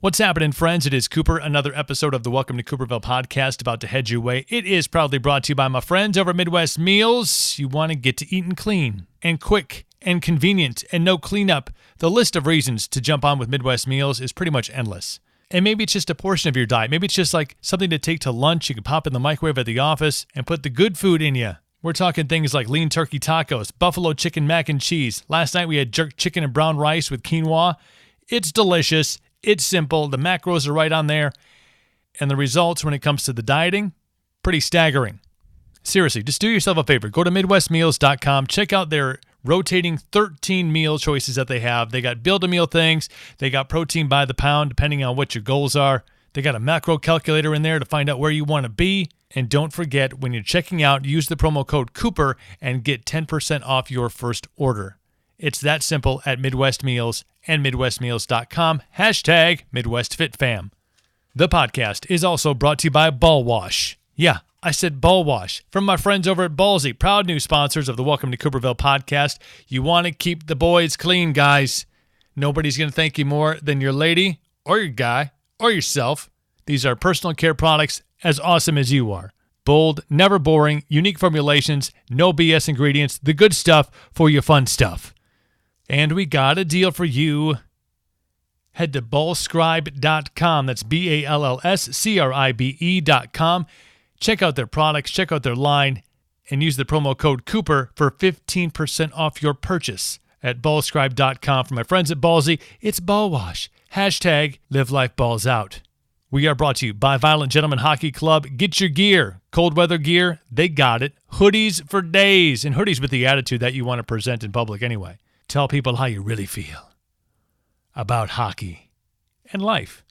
What's happening, friends? It is Cooper, another episode of the Welcome to Cooperville podcast about to head your way. It is proudly brought to you by my friends over at Midwest Meals. You want to get to eating clean and quick and convenient and no cleanup. The list of reasons to jump on with Midwest Meals is pretty much endless. And maybe it's just a portion of your diet. Maybe it's just like something to take to lunch. You can pop in the microwave at the office and put the good food in you. We're talking things like lean turkey tacos, buffalo chicken mac and cheese. Last night we had jerk chicken and brown rice with quinoa. It's delicious. It's simple. The macros are right on there. And the results when it comes to the dieting, pretty staggering. Seriously, just do yourself a favor. Go to MidwestMeals.com. Check out their rotating 13 meal choices that they have. They got build-a-meal things. They got protein by the pound, depending on what your goals are. They got a macro calculator in there to find out where you want to be. And don't forget, when you're checking out, use the promo code Cooper and get 10% off your first order. It's that simple at Midwest Meals and MidwestMeals.com. Hashtag MidwestFitFam. The podcast is also brought to you by Ball Wash. Yeah, I said Ball Wash. From my friends over at Ballsy, proud new sponsors of the Welcome to Cooperville podcast. You want to keep the boys clean, guys. Nobody's going to thank you more than your lady or your guy or yourself. These are personal care products as awesome as you are. Bold, never boring, unique formulations, no BS ingredients, the good stuff for your fun stuff. And we got a deal for you. Head to ballscribe.com. That's BALLSCRIBE.com. Check out their products, check out their line, and use the promo code Cooper for 15% off your purchase at ballscribe.com. For my friends at Ballsy, it's Ball Wash. Hashtag live life balls out. We are brought to you by Violent Gentlemen Hockey Club. Get your gear. Cold weather gear, they got it. Hoodies for days. And hoodies with the attitude that you want to present in public anyway. Tell people how you really feel about hockey and life.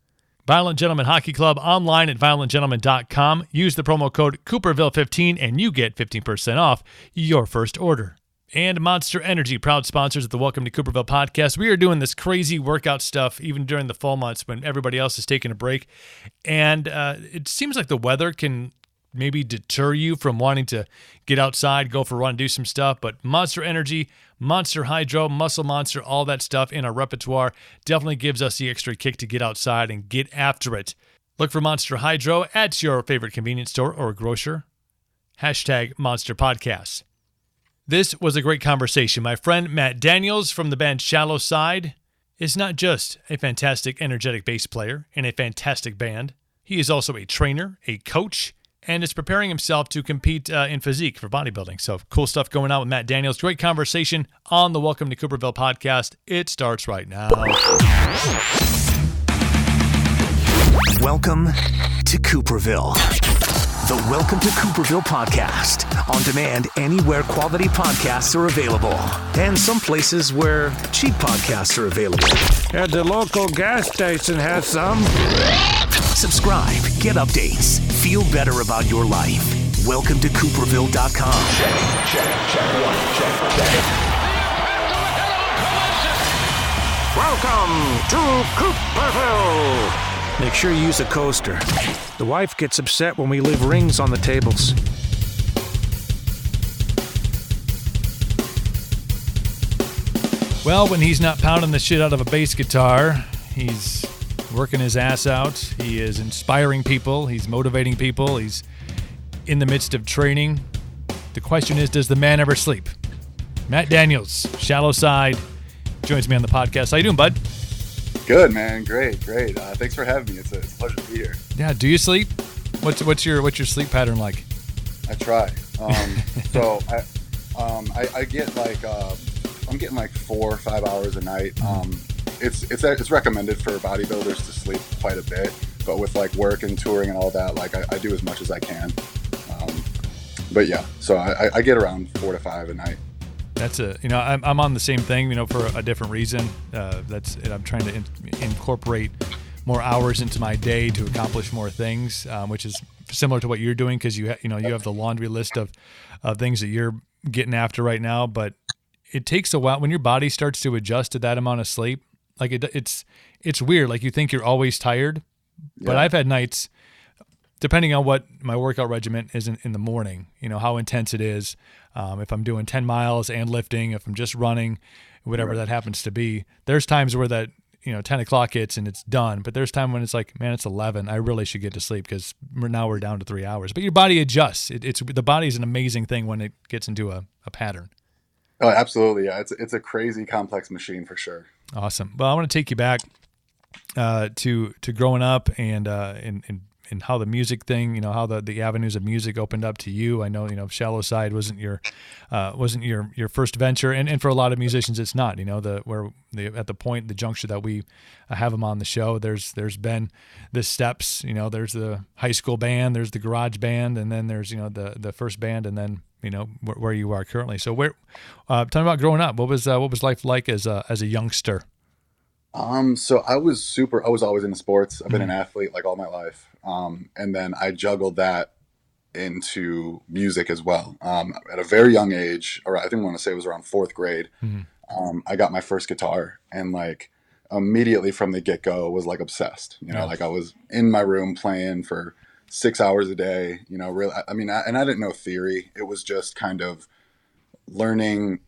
Violent Gentlemen Hockey Club online at violentgentlemen.com. Use the promo code Cooperville15 and you get 15% off your first order. And Monster Energy, proud sponsors of the Welcome to Cooperville podcast. We are doing this crazy workout stuff even during the fall months when everybody else is taking a break. And it seems like the weather can maybe deter you from wanting to get outside, go for a run, do some stuff. But Monster Energy, Monster Hydro, Muscle Monster, all that stuff in our repertoire definitely gives us the extra kick to get outside and get after it. Look for Monster Hydro at your favorite convenience store or grocer. Hashtag Monster Podcasts. This was a great conversation. My friend Matt Daniels from the band Shallow Side is not just a fantastic, energetic bass player in a fantastic band. He is also a trainer, a coach, and is preparing himself to compete in physique for bodybuilding. So cool stuff going on with Matt Daniels. Great conversation on the Welcome to Cooperville podcast. It starts right now. Welcome to Cooperville. The Welcome to Cooperville podcast. On demand anywhere quality podcasts are available. And some places where cheap podcasts are available. At the local gas station has some. Subscribe, get updates, feel better about your life. Welcome to Cooperville.com. Check. Welcome to Cooperville. Make sure you use a coaster. The wife gets upset when we leave rings on the tables. Well, when he's not pounding the shit out of a bass guitar, he's working his ass out. He is inspiring people. He's motivating people. He's in the midst of training. The question is, does the man ever sleep? Matt Daniels, Shallow Side, joins me on the podcast. How you doing, bud? Good, man. Great. Thanks for having me. It's a pleasure to be here. Yeah. Do you sleep? What's your sleep pattern like? I try. So I get like I'm getting like 4 or 5 hours a night. It's recommended for bodybuilders to sleep quite a bit, but with like work and touring and all that, like I do as much as I can. But yeah, so I get around 4 to 5 a night. That's I'm on the same thing, for a different reason. I'm trying to incorporate more hours into my day to accomplish more things, which is similar to what you're doing because you have the laundry list of things that you're getting after right now. But it takes a while when your body starts to adjust to that amount of sleep. Like it's weird. Like you think you're always tired, but I've had nights. Depending on what my workout regimen is in the morning, how intense it is, if I'm doing 10 miles and lifting, if I'm just running, whatever that happens to be, there's times where that, 10 o'clock hits and it's done. But there's time when it's like, man, it's 11. I really should get to sleep because now we're down to 3 hours. But your body adjusts. The body is an amazing thing when it gets into a pattern. Oh, absolutely. Yeah. It's a crazy complex machine for sure. Awesome. Well, I want to take you back to growing up and how the music thing, how the avenues of music opened up to you. I know, Shallow Side wasn't your first venture, and for a lot of musicians, it's not. At the juncture that we have them on the show, there's been the steps. There's the high school band, there's the garage band, and then there's the first band, and then where you are currently. So tell me about growing up. What was life like as a youngster? So I was always into sports. I've been an athlete like all my life. And then I juggled that into music as well. At a very young age, or I think I want to say it was around fourth grade, I got my first guitar, and like immediately from the get-go was like obsessed, like I was in my room playing for 6 hours a day, really. I didn't know theory. It was just kind of learning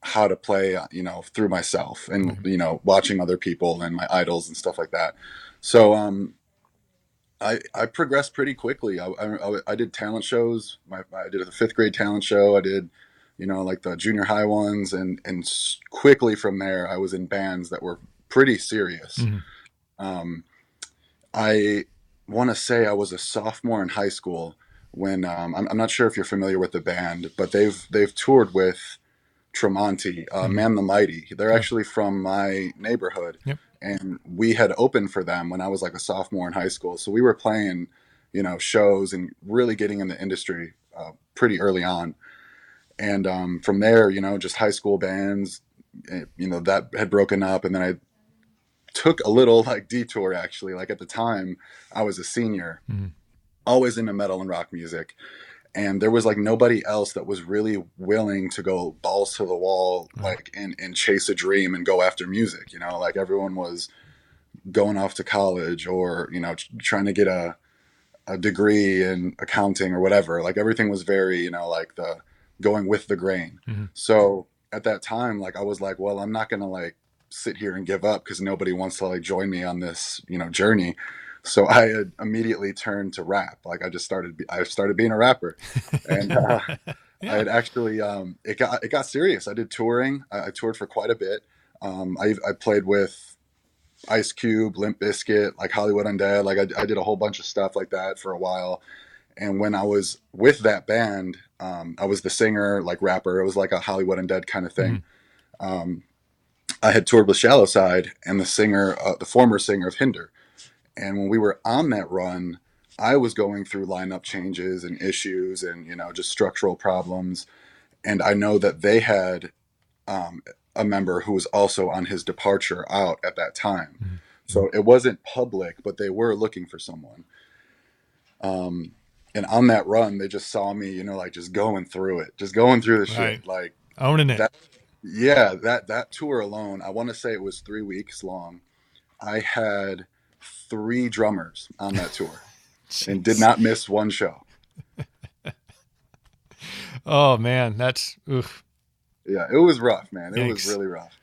how to play, through myself and, watching other people and my idols and stuff like that. So, I progressed pretty quickly. I did talent shows. I did a fifth grade talent show. I did, like the junior high ones, and quickly from there, I was in bands that were pretty serious. I want to say I was a sophomore in high school when I'm not sure if you're familiar with the band, but they've toured with Tremonti, Man the Mighty. They're actually from my neighborhood. Yep. And we had opened for them when I was like a sophomore in high school. So we were playing, shows and really getting in the industry pretty early on. And from there, just high school bands, that had broken up. And then I took a little like detour, actually. Like at the time, I was a senior, always into metal and rock music. And there was like nobody else that was really willing to go balls to the wall, like and chase a dream and go after music. Like everyone was going off to college or, trying to get a degree in accounting or whatever. Like everything was very, like the going with the grain. So at that time, like I was like, well, I'm not going to like sit here and give up because nobody wants to like join me on this, journey. So I had immediately turned to rap. Like I started being a rapper, and I had actually, it got serious. I did touring. I toured for quite a bit. I played with Ice Cube, Limp Bizkit, like Hollywood Undead. Like I did a whole bunch of stuff like that for a while. And when I was with that band, I was the singer, like rapper. It was like a Hollywood Undead kind of thing. I had toured with Shallow Side and the former singer of Hinder. And when we were on that run, I was going through lineup changes and issues and, just structural problems. And I know that they had a member who was also on his departure out at that time. So it wasn't public, but they were looking for someone. And on that run, they just saw me, like just going through the shit, like owning it. That tour alone, I want to say it was 3 weeks long. I had 3 drummers on that tour and did not miss one show. Oh man, that's oof. Yeah, it was rough, man. It Thanks. Was really rough.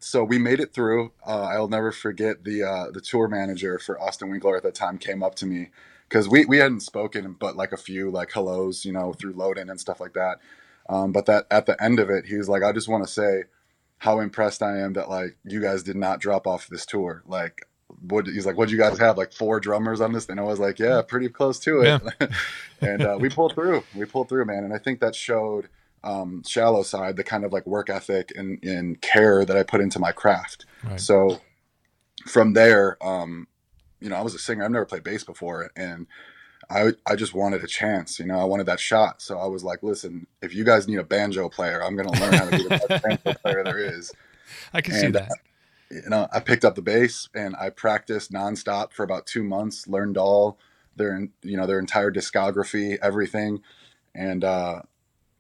So we made it through. I'll never forget the tour manager for Austin Winkler at that time came up to me because we hadn't spoken but like a few like hellos, through load-in and stuff like that. But that at the end of it, he was like, I just want to say how impressed I am that like you guys did not drop off this tour. Like, he's like, what'd you guys have? Like 4 drummers on this? And I was like, yeah, pretty close to it. Yeah. And we pulled through, man. And I think that showed Shallow Side, the kind of like work ethic and care that I put into my craft. Right. So from there, I was a singer. I've never played bass before. And I just wanted a chance, I wanted that shot. So I was like, listen, if you guys need a banjo player, I'm going to learn how to be the best banjo player there is. I can see that. I picked up the bass and I practiced nonstop for about 2 months, learned all their entire discography, everything. And the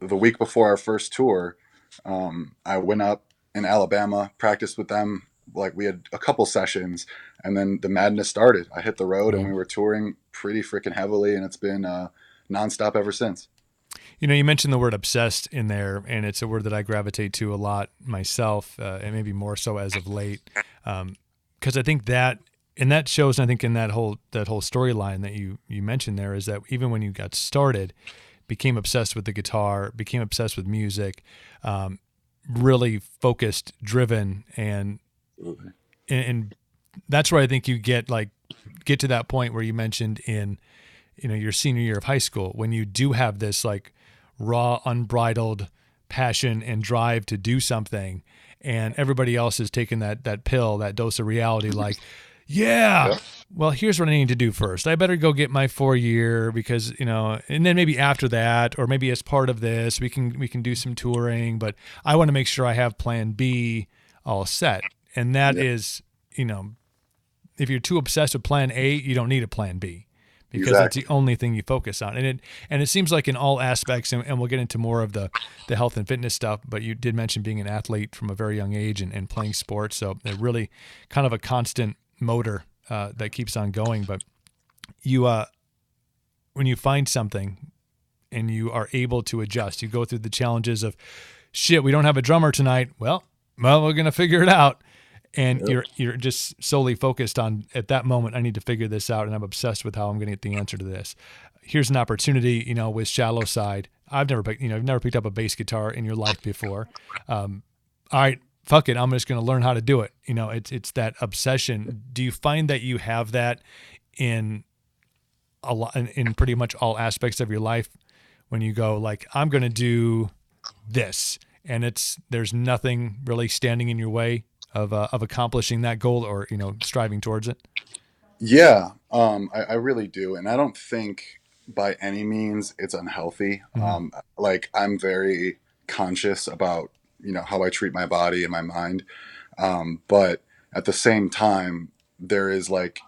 week before our first tour, I went up in Alabama, practiced with them. Like we had a couple sessions and then the madness started. I hit the road and we were touring pretty freaking heavily, and it's been nonstop ever since. You mentioned the word obsessed in there, and it's a word that I gravitate to a lot myself, and maybe more so as of late. because I think that, and that shows, I think in that whole storyline that you mentioned there, is that even when you got started, became obsessed with the guitar, became obsessed with music, really focused, driven, and that's where I think you get to that point where you mentioned in, your senior year of high school, when you do have this like raw, unbridled passion and drive to do something, and everybody else is taking that pill, that dose of reality, like, yeah, well, here's what I need to do first. I better go get my 4-year because, and then maybe after that, or maybe as part of this, we can do some touring, but I want to make sure I have plan B all set. And that is, if you're too obsessed with plan A, you don't need a plan B, because that's the only thing you focus on. And it seems like in all aspects, and we'll get into more of the health and fitness stuff, but you did mention being an athlete from a very young age and playing sports. So they're really kind of a constant motor that keeps on going. But you, when you find something and you are able to adjust, you go through the challenges of, shit, we don't have a drummer tonight. Well, we're going to figure it out. And you're just solely focused on, at that moment, I need to figure this out, and I'm obsessed with how I'm going to get the answer to this. Here's an opportunity, with Shallow Side. I've never picked up a bass guitar in your life before. All right, fuck it, I'm just going to learn how to do it. It's that obsession. Do you find that you have that in pretty much all aspects of your life, when you go like, I'm going to do this, and there's nothing really standing in your way of accomplishing that goal, or striving towards it? Yeah, I really do, and I don't think by any means it's unhealthy. Like, I'm very conscious about how I treat my body and my mind, but at the same time, there is like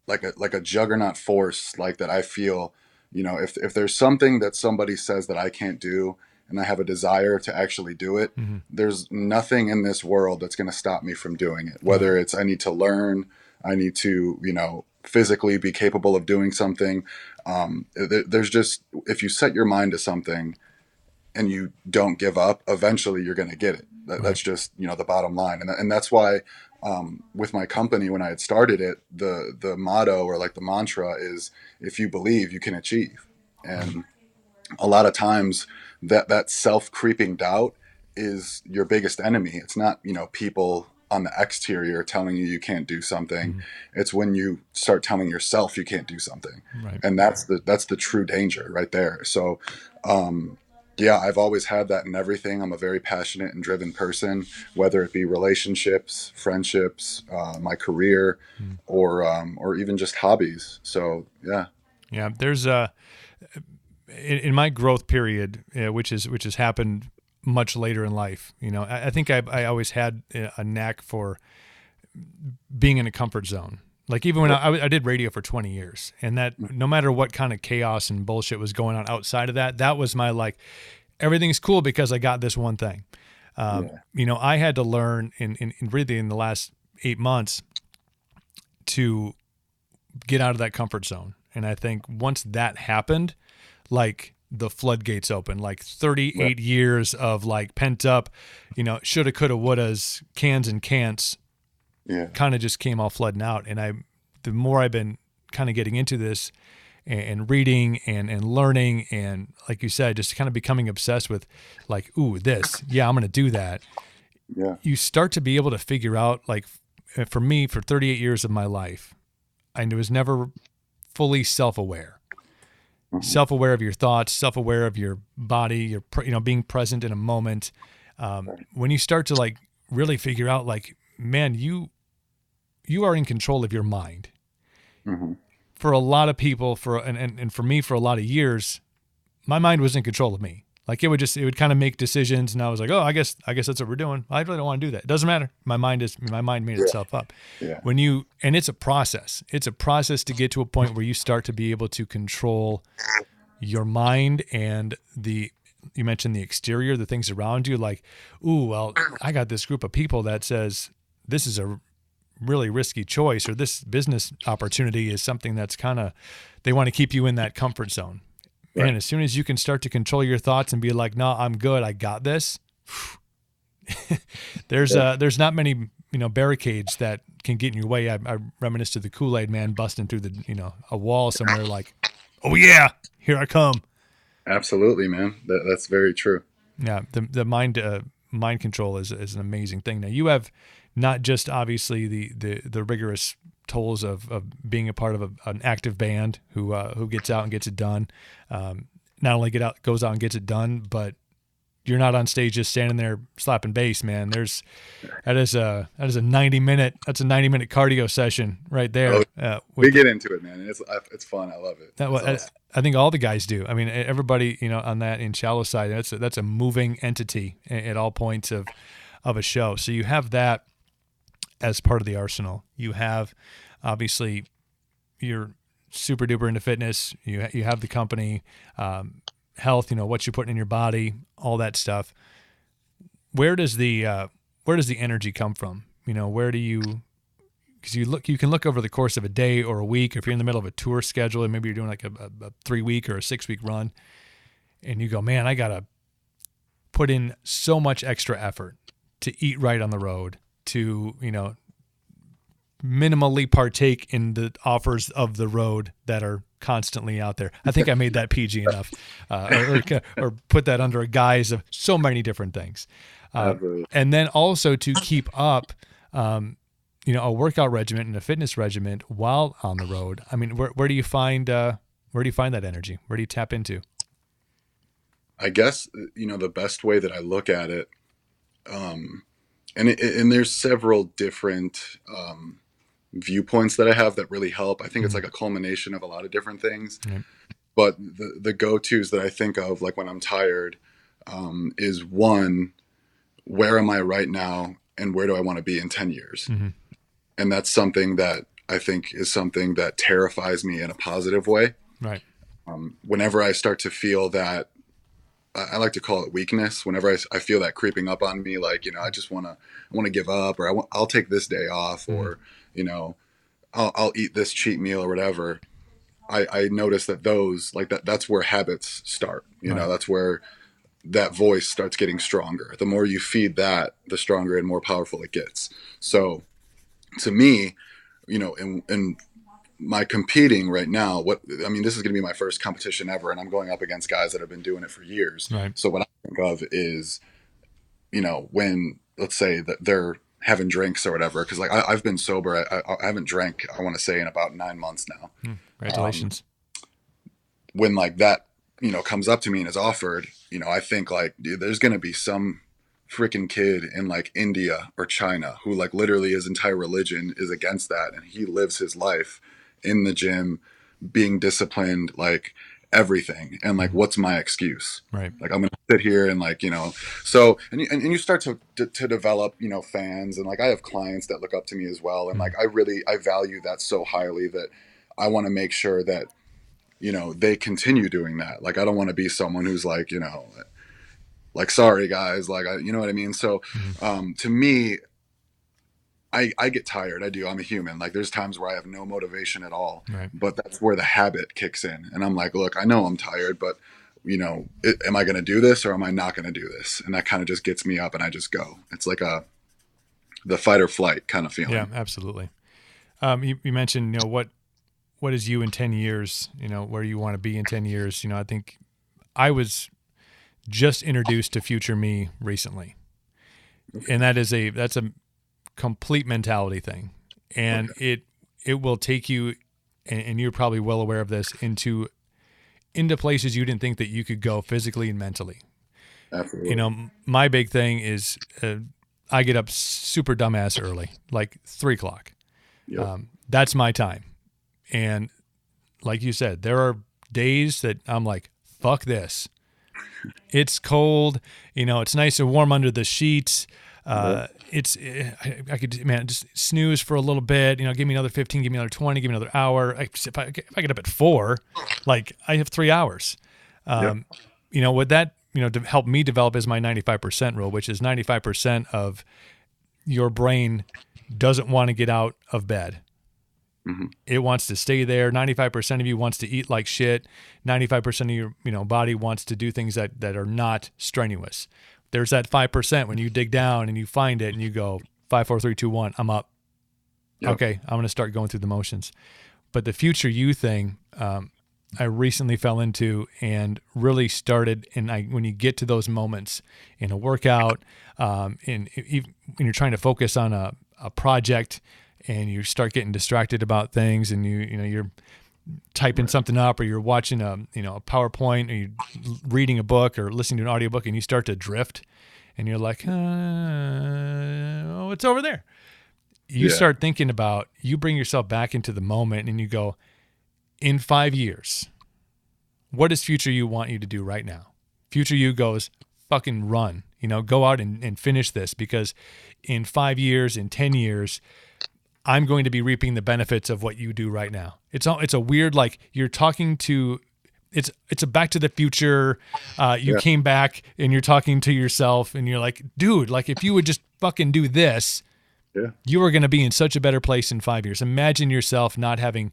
a juggernaut force like that. I feel, if there's something that somebody says that I can't do, and I have a desire to actually do it, there's nothing in this world that's going to stop me from doing it. Whether it's I need to learn, I need to, physically be capable of doing something. There's just, if you set your mind to something and you don't give up, eventually you're going to get it. That's just, the bottom line. And that's why with my company, when I had started it, the motto, or like the mantra, is, if you believe, you can achieve. And a lot of times that self-creeping doubt is your biggest enemy. It's not, people on the exterior telling you can't do something. It's when you start telling yourself you can't do something. Right. And that's the true danger right there. So, I've always had that in everything. I'm a very passionate and driven person, whether it be relationships, friendships, my career, or even just hobbies. So, yeah. Yeah. There's in my growth period, which has happened much later in life, I think I always had a knack for being in a comfort zone. Like, even when I did radio for 20 years, and that no matter what kind of chaos and bullshit was going on outside of that was my, like, everything's cool because I got this one thing. I had to learn in really in the last 8 months to get out of that comfort zone. And I think once that happened, like, the floodgates open, like 38 years of like pent up, shoulda, coulda, wouldas, cans and can'ts, kind of just came all flooding out. And the more I've been kind of getting into this and reading and learning, and like you said, just kind of becoming obsessed with like, ooh, this, I'm going to do that. Yeah. You start to be able to figure out, like, for me, for 38 years of my life, I was never fully self-aware. Self-aware of your thoughts, self-aware of your body, being present in a moment. When you start to like really figure out, like, man, you are in control of your mind. For a lot of people, and for me, for a lot of years, my mind was in control of me. Like, it would kind of make decisions, and I was like, oh, I guess that's what we're doing. I really don't want to do that. It doesn't matter. My mind made itself up. Yeah. And it's a process. It's a process to get to a point where you start to be able to control your mind and you mentioned the exterior, the things around you. Like, ooh, well, I got this group of people that says this is a really risky choice, or this business opportunity is something that's they want to keep you in that comfort zone. Right. And as soon as you can start to control your thoughts and be like, no, I'm good, I got this. There's not many, barricades that can get in your way. I reminisce to the Kool-Aid man busting through a wall somewhere like, oh yeah, here I come. Absolutely, man. That's very true. Yeah. The mind control is an amazing thing. Now you have not just obviously the rigorous tolls of being a part of an active band who gets out and gets it done. Not only goes out and gets it done, but you're not on stage just standing there slapping bass, man. That is a 90-minute cardio session right there. We get into it, man. It's fun. I love it. Awesome. I think all the guys do. I mean, everybody, on that in shallow side, that's a moving entity at all points of a show. So you have that as part of the arsenal. You have, obviously, you're super duper into fitness. You have the company, health, what you're putting in your body, all that stuff. Where does the energy come from? Where do you, because you can look over the course of a day or a week, or if you're in the middle of a tour schedule and maybe you're doing like a 3-week or a 6-week run, and you go, man, I got to put in so much extra effort to eat right on the road, to, minimally partake in the offers of the road that are constantly out there. I think I made that PG enough, or put that under a guise of so many different things. And then also to keep up, a workout regimen and a fitness regimen while on the road. I mean, where do you find that energy? Where do you tap into? I guess, the best way that I look at it, and there's several different viewpoints that I have that really help. I think it's like a culmination of a lot of different things. Mm-hmm. But the go-tos that I think of, like when I'm tired, is one, where am I right now and where do I want to be in 10 years? Mm-hmm. And that's something that I think is something that terrifies me in a positive way. Right. Whenever I start to feel that, I like to call it weakness. Whenever I feel that creeping up on me, like, I just want to give up, or I'll take this day off, or, I'll eat this cheat meal or whatever. I notice that that's where habits start. That's where that voice starts getting stronger. The more you feed that, the stronger and more powerful it gets. So to me, in my competing right now, this is going to be my first competition ever, and I'm going up against guys that have been doing it for years. Right. So what I think of is, when, let's say that they're having drinks or whatever, because like I've been sober, I haven't drank, I want to say, in about 9 months now. Congratulations. When like that, comes up to me and is offered, I think like, dude, there's going to be some freaking kid in like India or China who like literally his entire religion is against that, and he lives his life in the gym, being disciplined, like everything. And like, what's my excuse? Right. Like, I'm going to sit here and like, so, and you start to develop, fans, and like, I have clients that look up to me as well. And like, I value that so highly that I want to make sure that, they continue doing that. Like, I don't want to be someone who's like, like, sorry guys, like, you know what I mean? So, to me, I get tired. I do. I'm a human. Like, there's times where I have no motivation at all, right. But that's where the habit kicks in. And I'm like, look, I know I'm tired, but am I going to do this or am I not going to do this? And that kind of just gets me up and I just go. It's like the fight or flight kind of feeling. Yeah, absolutely. You mentioned, what is you in 10 years, where you want to be in 10 years. I think I was just introduced to future me recently, and that's a complete mentality thing, and it will take you, and you're probably well aware of this, into places you didn't think that you could go physically and mentally. Absolutely. My big thing is I get up super dumbass early, like 3:00. Yep. That's my time. And like you said, there are days that I'm like, fuck this. It's cold, it's nice and warm under the sheets. I could, man, just snooze for a little bit, give me another 15, give me another 20, give me another hour. If I get up at 4, like I have 3 hours. What that, to help me develop is my 95% rule, which is 95% of your brain doesn't want to get out of bed. Mm-hmm. It wants to stay there. 95% of you wants to eat like shit. 95% of your body wants to do things that are not strenuous. There's that 5% when you dig down and you find it and you go, 5, 4, 3, 2, 1, I'm up. Yep. Okay, I'm going to start going through the motions. But the future you thing, I recently fell into and really started. And when you get to those moments in a workout, when you're trying to focus on a project, and you start getting distracted about things, and you're typing something up, or you're watching a PowerPoint, or you're reading a book or listening to an audiobook, and you start to drift, and you're like, oh, it's over there. You start thinking about, you bring yourself back into the moment, and you go, in 5 years, what does future you want you to do right now? Future you goes, fucking run, go out and finish this, because in 5 years, in 10 years, I'm going to be reaping the benefits of what you do right now. It's a weird, like, you're talking to, it's a Back to the Future. You came back and you're talking to yourself, and you're like, dude, like, if you would just fucking do this, you are going to be in such a better place in 5 years. Imagine yourself not having,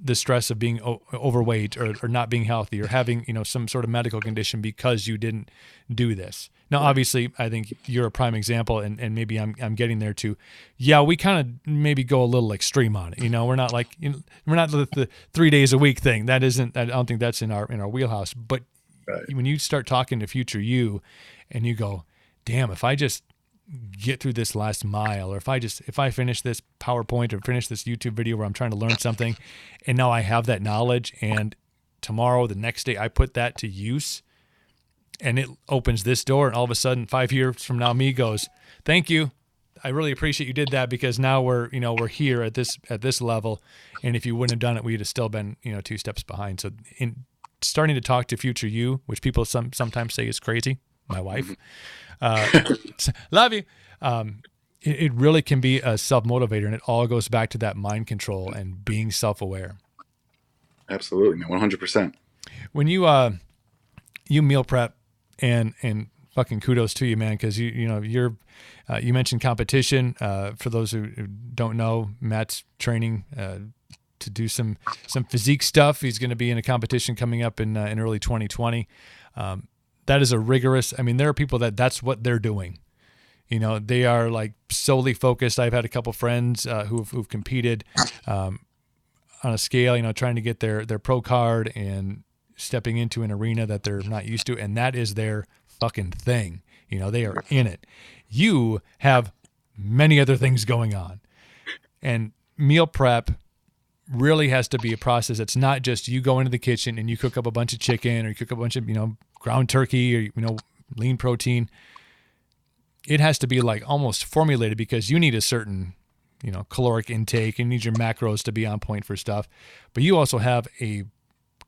the stress of being overweight, or not being healthy, or having, some sort of medical condition because you didn't do this. Now, obviously, I think you're a prime example, and maybe I'm getting there too. Yeah, we kind of maybe go a little extreme on it. We're not like, we're not the 3 days a week thing. I don't think that's in our wheelhouse. But when you start talking to future you, and you go, damn, if I just get through this last mile, or if I finish this PowerPoint, or finish this YouTube video where I'm trying to learn something, and now I have that knowledge, and tomorrow, the next day, I put that to use, and it opens this door, and all of a sudden 5 years from now, me goes, thank you, I really appreciate you did that, because now we're here at this level, and if you wouldn't have done it, we'd have still been 2 steps behind. So in starting to talk to future you, which people sometimes say is crazy, my wife, love you. It really can be a self-motivator, and it all goes back to that mind control and being self-aware. Absolutely, man, 100%. When you meal prep, and fucking kudos to you, man, because you mentioned competition. For those who don't know, Matt's training to do some physique stuff. He's going to be in a competition coming up in early 2020. That is a rigorous. I mean, there are people that's what they're doing. They are like solely focused. I've had a couple friends who've competed on a scale, trying to get their pro card and stepping into an arena that they're not used to, and that is their fucking thing. They are in it. You have many other things going on, and meal prep really has to be a process. It's not just you go into the kitchen and you cook up a bunch of chicken, or you cook up a bunch of ground turkey, or lean protein. It has to be like almost formulated, because you need a certain caloric intake, and you need your macros to be on point for stuff. But you also have a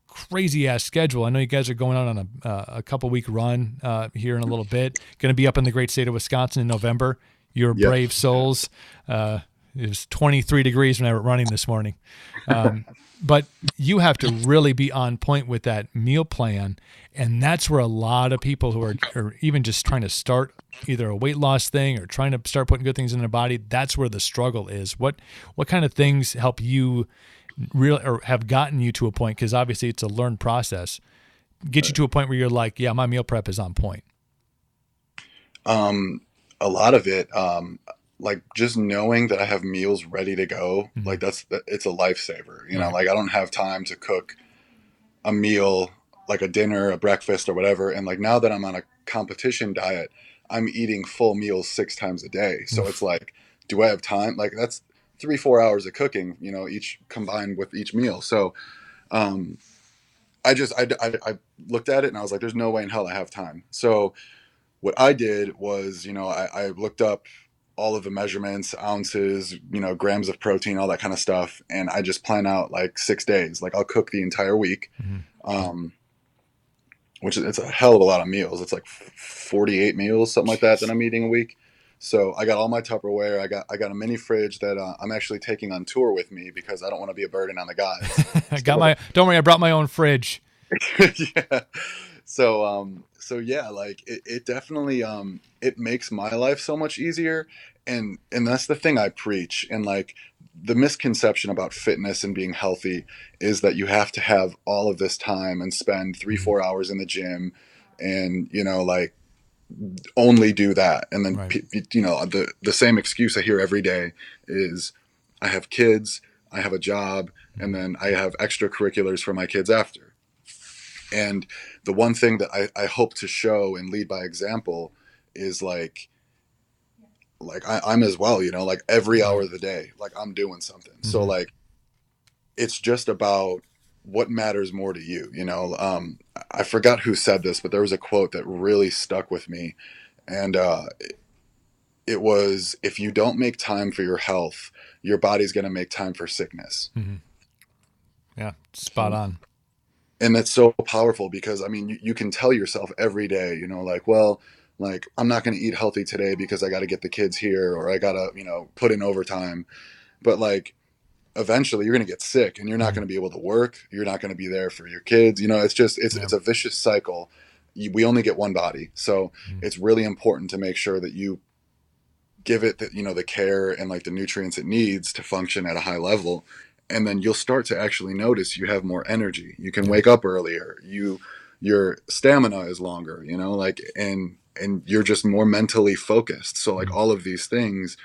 crazy ass schedule. I know you guys are going on a couple week run here in a little bit. Going to be up in the great state of Wisconsin in November. You're brave souls. It was 23 degrees when I was running this morning. But you have to really be on point with that meal plan. And that's where a lot of people who are even just trying to start either a weight loss thing or trying to start putting good things in their body, that's where the struggle is. What kind of things help you or have gotten you to a point? Because obviously it's a learned process. Get you to a point where you're like, yeah, my meal prep is on point. A lot of it, like just knowing that I have meals ready to go, like it's a lifesaver. Like I don't have time to cook a meal, like a dinner, a breakfast, or whatever. And like now that I'm on a competition diet, I'm eating full meals 6 times a day. So it's like, do I have time? Like that's 3-4 hours of cooking, each combined with each meal. So I looked at it and I was like, there's no way in hell I have time. So what I did was, I looked up all of the measurements, ounces, grams of protein, all that kind of stuff. And I just plan out like 6 days. Like I'll cook the entire week, which it's a hell of a lot of meals. It's like 48 meals, something like that I'm eating a week. So I got all my Tupperware. I got a mini fridge that I'm actually taking on tour with me because I don't want to be a burden on the guys. Don't worry, I brought my own fridge. Yeah. So yeah, like it definitely, it makes my life so much easier. And that's the thing I preach. And like the misconception about fitness and being healthy is that you have to have all of this time and spend 3-4 hours in the gym and, like only do that. And then, Right. the same excuse I hear every day is I have kids, I have a job, and then I have extracurriculars for my kids after. And the one thing that I hope to show and lead by example is like I'm as well, like every hour of the day, like I'm doing something. Mm-hmm. So like, it's just about what matters more to you. I forgot who said this, but there was a quote that really stuck with me. And it was, if you don't make time for your health, your body's going to make time for sickness. Mm-hmm. Yeah, spot on. And that's so powerful because, I mean, you can tell yourself every day, like, well, like, I'm not going to eat healthy today because I got to get the kids here, or I got to, put in overtime. But like, eventually you're going to get sick and you're not going to be able to work. You're not going to be there for your kids. It's a vicious cycle. We only get one body. So it's really important to make sure that you give it the care and like the nutrients it needs to function at a high level. And then you'll start to actually notice you have more energy. You can wake up earlier. Your stamina is longer, and you're just more mentally focused. So like all of these things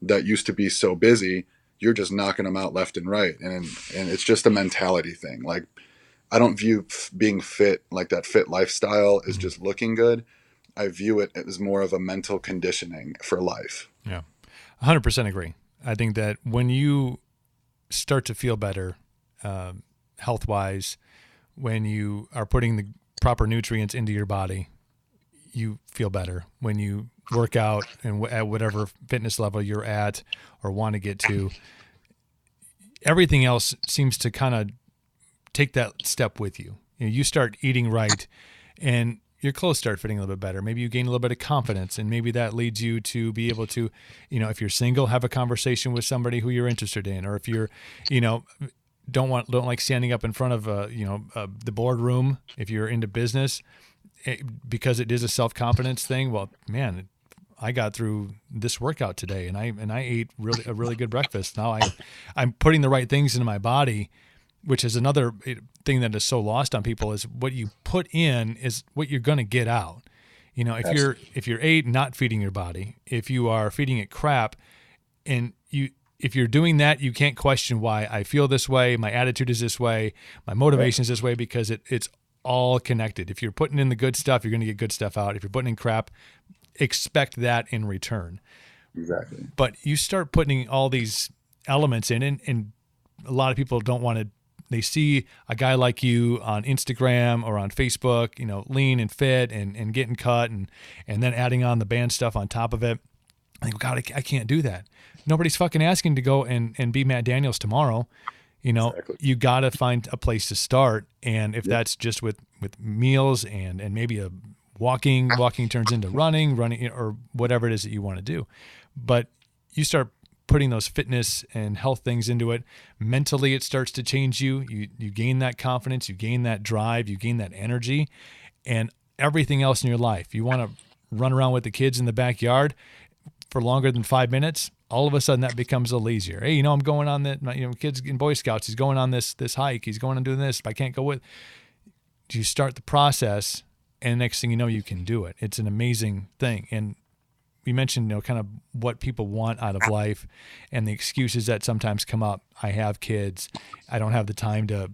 that used to be so busy, you're just knocking them out left and right. And it's just a mentality thing. Like, I don't view being fit, like that fit lifestyle, as just looking good. I view it as more of a mental conditioning for life. Yeah, 100% agree. I think that when you start to feel better health-wise, when you are putting the proper nutrients into your body, you feel better. When you work out and at whatever fitness level you're at or want to get to, everything else seems to kind of take that step with you. You start eating right and your clothes start fitting a little bit better. Maybe you gain a little bit of confidence, and maybe that leads you to be able to, if you're single, have a conversation with somebody who you're interested in, or if you're, don't like standing up in front of the boardroom if you're into business, because it is a self-confidence thing. Well, man, I got through this workout today, and I ate a really good breakfast. Now I'm putting the right things into my body, which is another thing that is so lost on people, is what you put in is what you're going to get out. If you're not feeding your body, if you are feeding it crap, and if you're doing that, you can't question why I feel this way, my attitude is this way, my motivation is this way, because it's all connected. If you're putting in the good stuff, you're going to get good stuff out. If you're putting in crap, expect that in return. Exactly. But you start putting all these elements in, and a lot of people don't want to. They see a guy like you on Instagram or on Facebook, lean and fit and getting cut, and then adding on the band stuff on top of it. I think, God, I can't do that. Nobody's fucking asking to go and be Matt Daniels tomorrow. Exactly. You got to find a place to start. And if that's just with meals and maybe a walking turns into running, or whatever it is that you want to do. But you start putting those fitness and health things into it. Mentally, it starts to change you. You gain that confidence, you gain that drive, you gain that energy, and everything else in your life. You want to run around with the kids in the backyard for longer than 5 minutes. All of a sudden, that becomes a little easier. Hey, I'm going on that. Kids in Boy Scouts. He's going on this hike. He's going and doing this. If I can't go with, you start the process, and next thing you know, you can do it. It's an amazing thing. And we mentioned, kind of what people want out of life and the excuses that sometimes come up. I have kids. I don't have the time to,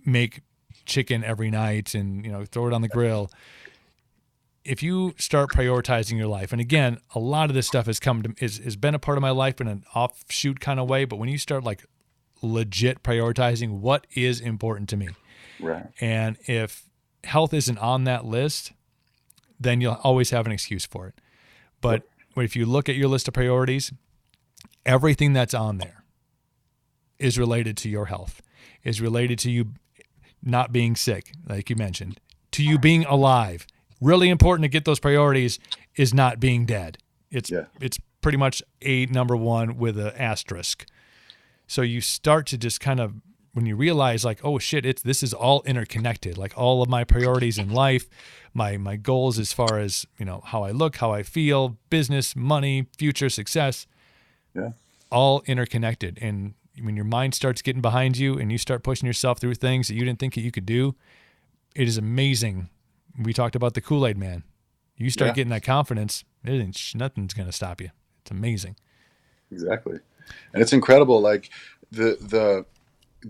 make chicken every night and, throw it on the grill. If you start prioritizing your life, and again, a lot of this stuff has been a part of my life in an offshoot kind of way, but when you start like legit prioritizing what is important to me, right? And if health isn't on that list, then you'll always have an excuse for it. But if you look at your list of priorities, everything that's on there is related to your health, is related to you not being sick, like you mentioned, to you being alive. Really important to get those priorities is not being dead. It's pretty much a number one with an asterisk. So you start to just kind of, when you realize like, oh shit, this is all interconnected. Like all of my priorities in life, my goals as far as, how I look, how I feel, business, money, future success, all interconnected. And when your mind starts getting behind you and you start pushing yourself through things that you didn't think that you could do, it is amazing. We talked about the Kool-Aid man. You start getting that confidence, nothing's going to stop you. It's amazing. Exactly. And it's incredible. Like the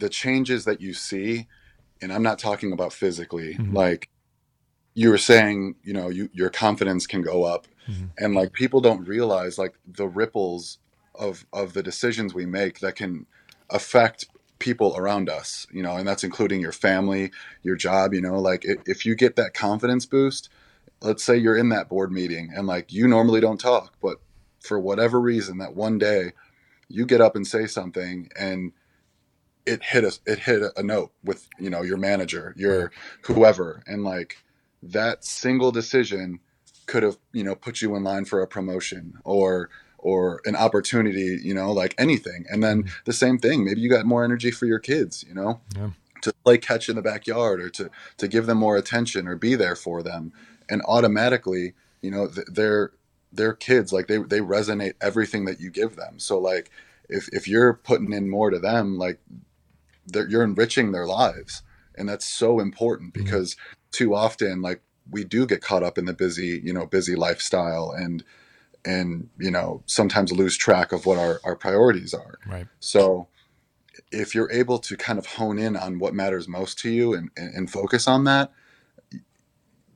changes that you see, and I'm not talking about physically, Mm-hmm. like you were saying, you know, your confidence can go up, Mm-hmm. and like people don't realize like the ripples of the decisions we make that can affect people around us, you know, and that's including your family, your job, you know, like if you get that confidence boost, let's say you're in that board meeting and like you normally don't talk, but for whatever reason that one day you get up and say something and it hit a note with, you know, your manager, your whoever, and like that single decision could have, you know, put you in line for a promotion or an opportunity, you know, like anything. And then the same thing, maybe you got more energy for your kids, you know, to play catch in the backyard or to give them more attention or be there for them. And automatically, you know, they're kids, like they resonate everything that you give them. So like if you're putting in more to them, like you're enriching their lives. And that's so important because too often, like we do get caught up in the busy lifestyle and, you know, sometimes lose track of what our priorities are. Right. So if you're able to kind of hone in on what matters most to you and focus on that,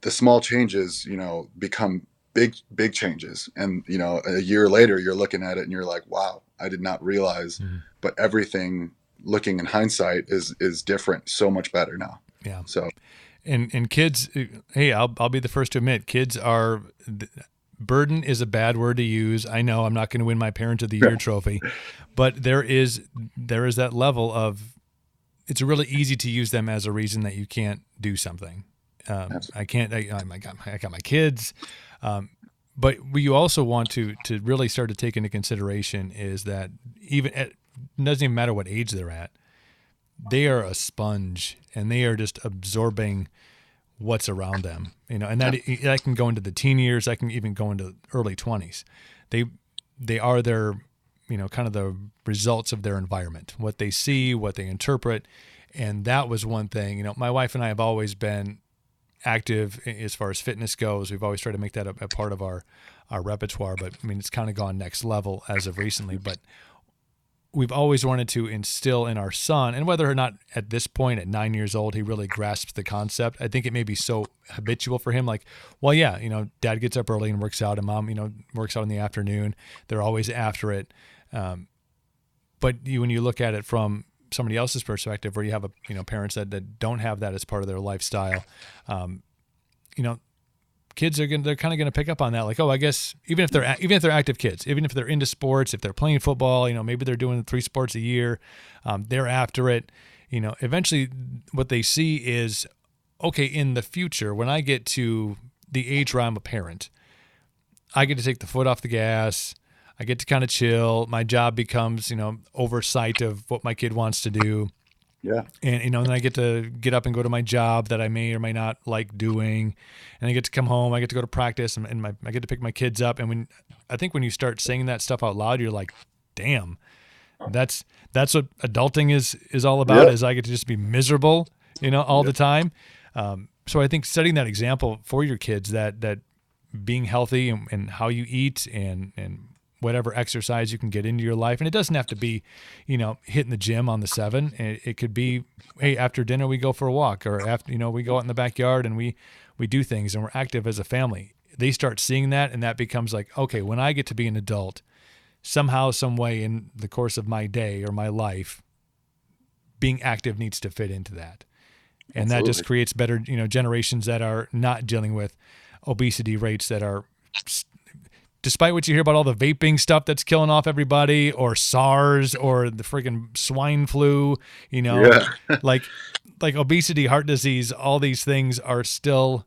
the small changes, you know, become big changes. And, you know, a year later, you're looking at it and you're like, wow, I did not realize, but everything looking in hindsight is different, so much better now. Yeah. So, and kids, hey, I'll be the first to admit, kids are, burden is a bad word to use. I know I'm not going to win my Parent of the Year trophy, but there is that level of, it's really easy to use them as a reason that you can't do something. I got my kids. But what you also want to really start to take into consideration is that it doesn't even matter what age they're at, they are a sponge and they are just absorbing what's around them, you know, and that can go into the teen years. That can even go into early 20s. They are their, you know, kind of the results of their environment, what they see, what they interpret. And that was one thing, you know, my wife and I have always been active as far as fitness goes. We've always tried to make that a part of our repertoire, but I mean, it's kind of gone next level as of recently, but we've always wanted to instill in our son, and whether or not at this point at 9 years old, he really grasps the concept. I think it may be so habitual for him. Like, well, yeah, you know, dad gets up early and works out and mom, you know, works out in the afternoon. They're always after it. But when you look at it from somebody else's perspective, where you have parents that don't have that as part of their lifestyle, you know, kids they're kind of going to pick up on that. Like, oh, I guess even if they're active kids, even if they're into sports, if they're playing football, you know, maybe they're doing 3 sports a year, they're after it. You know, eventually what they see is, okay, in the future, when I get to the age where I'm a parent, I get to take the foot off the gas. I get to kind of chill. My job becomes, you know, oversight of what my kid wants to do. yeah. And, you know, then I get to get up and go to my job that I may or may not like doing. And I get to come home. I get to go to practice and I get to pick my kids up. And I think when you start saying that stuff out loud, you're like, damn, that's what adulting is all about, is I get to just be miserable, you know, all the time. So I think setting that example for your kids, that being healthy and how you eat and whatever exercise you can get into your life. And it doesn't have to be, you know, hitting the gym on the 7. It could be, hey, after dinner we go for a walk, or after, you know, we go out in the backyard and we do things and we're active as a family. They start seeing that, and that becomes like, okay, when I get to be an adult, somehow, some way in the course of my day or my life, being active needs to fit into that. And Absolutely. That just creates better, you know, generations that are not dealing with obesity rates that are, despite what you hear about all the vaping stuff that's killing off everybody, or SARS or the freaking swine flu, you know, like obesity, heart disease, all these things are still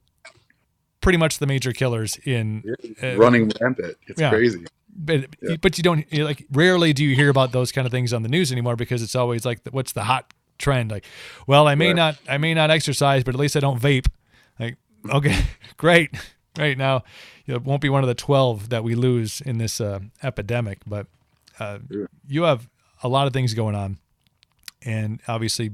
pretty much the major killers in running rampant. It's crazy. But you don't, like, rarely do you hear about those kind of things on the news anymore, because it's always like, what's the hot trend? Like, well, I may not exercise, but at least I don't vape. Like, okay, great. Right now, it won't be one of the 12 that we lose in this epidemic, but you have a lot of things going on, and obviously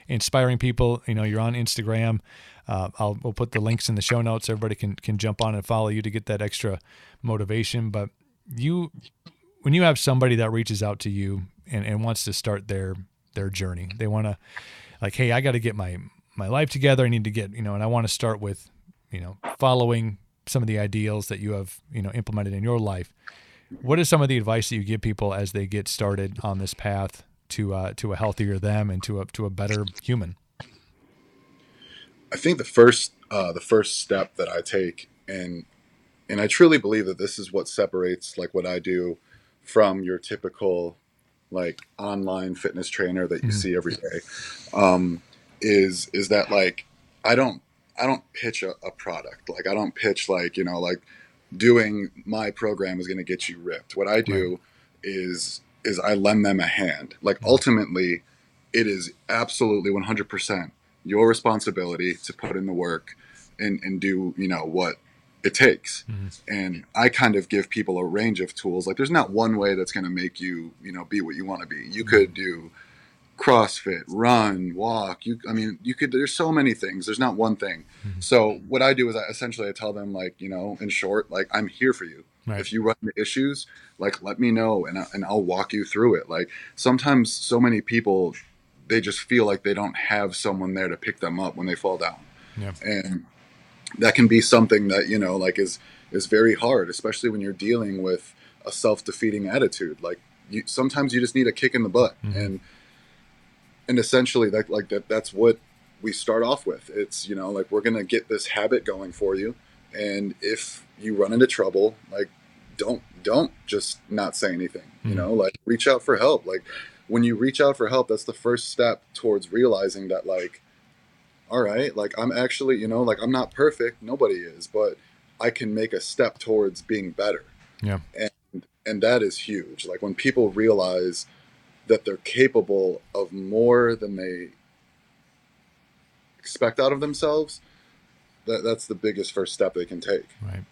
inspiring people. You're on Instagram. We'll put the links in the show notes. Everybody can jump on and follow you to get that extra motivation. But when you have somebody that reaches out to you and wants to start their journey, they want to, like, hey, I got to get my life together. I need to get, and I want to start with, following some of the ideals that you have, implemented in your life. What is some of the advice that you give people as they get started on this path to a healthier them and to a better human? I think the first step that I take, and I truly believe that this is what separates like what I do from your typical like online fitness trainer that you see every day, is that like I don't pitch a product. Like I don't pitch like, like doing my program is going to get you ripped. What I do is I lend them a hand. Like ultimately it is absolutely 100% your responsibility to put in the work and do, what it takes. And I kind of give people a range of tools. Like there's not one way that's going to make you, be what you want to be. You could do CrossFit, run, walk. There's so many things. There's not one thing. So what I do is I tell them like, in short, like I'm here for you. Right. If you run into issues, like let me know and I'll walk you through it. Like sometimes so many people, they just feel like they don't have someone there to pick them up when they fall down. Yeah. And that can be something that, like is very hard, especially when you're dealing with a self-defeating attitude. Like sometimes you just need a kick in the butt. And essentially that's what we start off with. It's, like we're going to get this habit going for you. And if you run into trouble, like don't just not say anything, like reach out for help. Like when you reach out for help, that's the first step towards realizing that like, all right, like I'm actually, like I'm not perfect. Nobody is, but I can make a step towards being better. Yeah. And that is huge. Like when people realize that they're capable of more than they expect out of themselves, that's the biggest first step they can take. Right.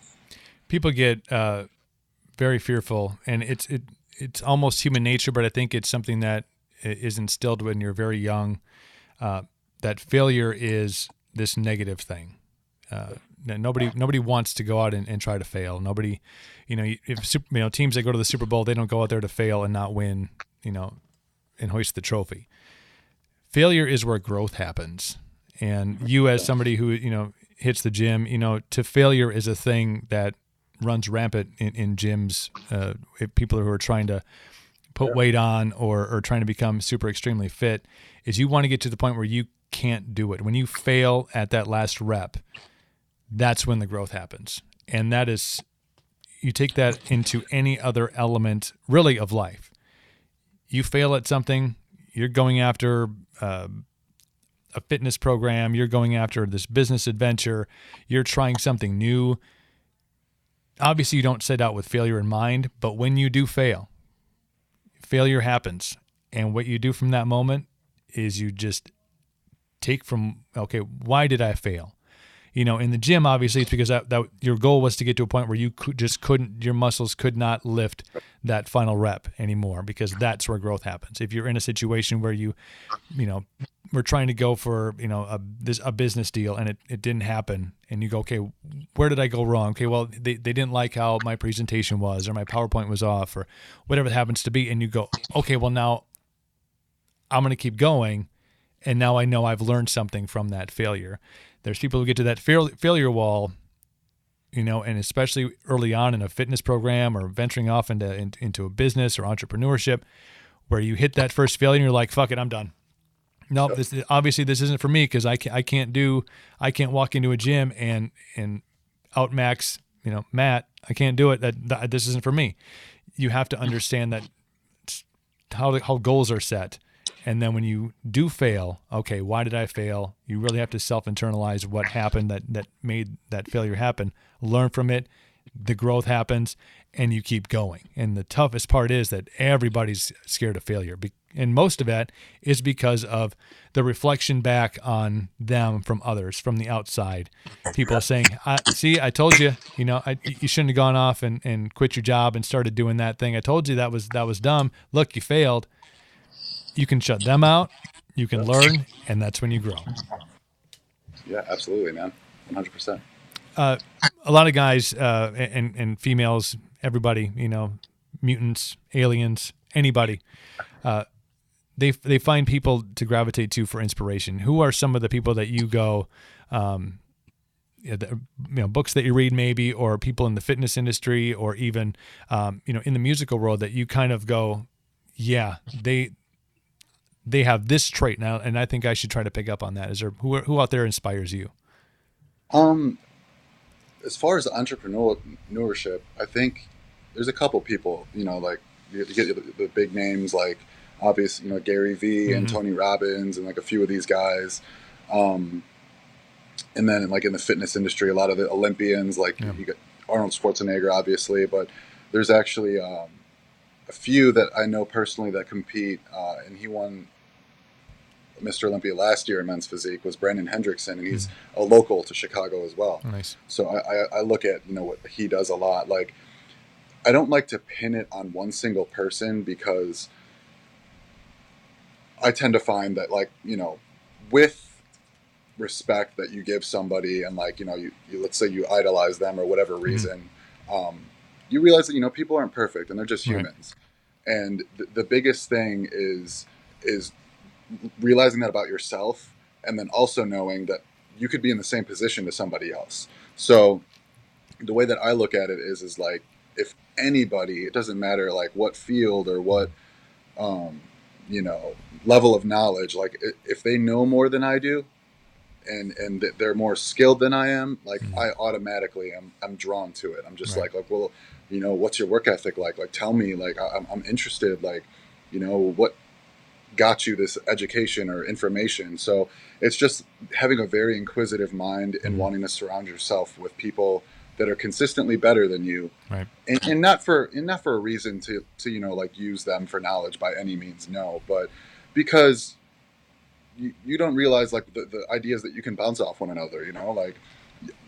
People get very fearful, and it's almost human nature, but I think it's something that is instilled when you're very young, that failure is this negative thing. Nobody wants to go out and try to fail. Nobody, if teams that go to the Super Bowl, they don't go out there to fail and not win, and hoist the trophy. Failure is where growth happens. And you, as somebody who, hits the gym, to failure is a thing that runs rampant in gyms. If people who are trying to put weight on or trying to become super extremely fit, is you want to get to the point where you can't do it. When you fail at that last rep, that's when the growth happens. And that is, you take that into any other element really of life. You fail at something, you're going after a fitness program, you're going after this business adventure, you're trying something new. Obviously, you don't set out with failure in mind, but when you do fail, failure happens. And what you do from that moment is you just take from, okay, why did I fail? In the gym, obviously, it's because that your goal was to get to a point where you couldn't, your muscles could not lift that final rep anymore, because that's where growth happens. If you're in a situation where we're trying to go for, a business deal and it didn't happen, and you go, okay, where did I go wrong? Okay, well, they didn't like how my presentation was, or my PowerPoint was off, or whatever it happens to be. And you go, okay, well, now I'm going to keep going. And now I know I've learned something from that failure. There's people who get to that failure wall, and especially early on in a fitness program or venturing off into a business or entrepreneurship, where you hit that first failure and you're like, fuck it, I'm done. No, this isn't for me, because I can't walk into a gym and outmax, Matt. I can't do it. That this isn't for me. You have to understand that how goals are set. And then when you do fail, okay, why did I fail? You really have to self-internalize what happened that made that failure happen. Learn from it. The growth happens, and you keep going. And the toughest part is that everybody's scared of failure. And most of that is because of the reflection back on them from others, from the outside. People are saying, see, I told you, you shouldn't have gone off and quit your job and started doing that thing. I told you that was dumb. Look, you failed. You can shut them out. you can learn, and that's when you grow. Yeah, absolutely, man. 100%. A lot of guys and females, everybody, mutants, aliens, anybody, they find people to gravitate to for inspiration. Who are some of the people that you go, books that you read maybe, or people in the fitness industry, or even, in the musical world that you kind of go, yeah, they have this trait now, and I think I should try to pick up on that. Is there who out there inspires you? As far as entrepreneurship, I think there's a couple people, like you get the big names, like obviously, Gary Vee and Tony Robbins and like a few of these guys. And then like in the fitness industry, a lot of the Olympians, like you get Arnold Schwarzenegger, obviously, but there's actually a few that I know personally that compete, and he won Mr. Olympia last year in men's physique, was Brandon Hendrickson, and he's a local to Chicago as well. Nice. So I look at, what he does a lot. Like, I don't like to pin it on one single person, because I tend to find that, like, with respect that you give somebody, and like, you let's say you idolize them or whatever reason, you realize that, people aren't perfect and they're just humans. Right. And the biggest thing is realizing that about yourself, and then also knowing that you could be in the same position to somebody else. So the way that I look at it is like, if anybody, it doesn't matter like what field or what, level of knowledge, like if they know more than I do, and they're more skilled than I am, like I automatically I'm drawn to it. I'm just right. like, well, what's your work ethic like? Like, tell me, like, I'm interested, like, what got you this education or information. So it's just having a very inquisitive mind and wanting to surround yourself with people that are consistently better than you, right? And not for a reason to like use them for knowledge by any means, no, but because you don't realize like the ideas that you can bounce off one another. Like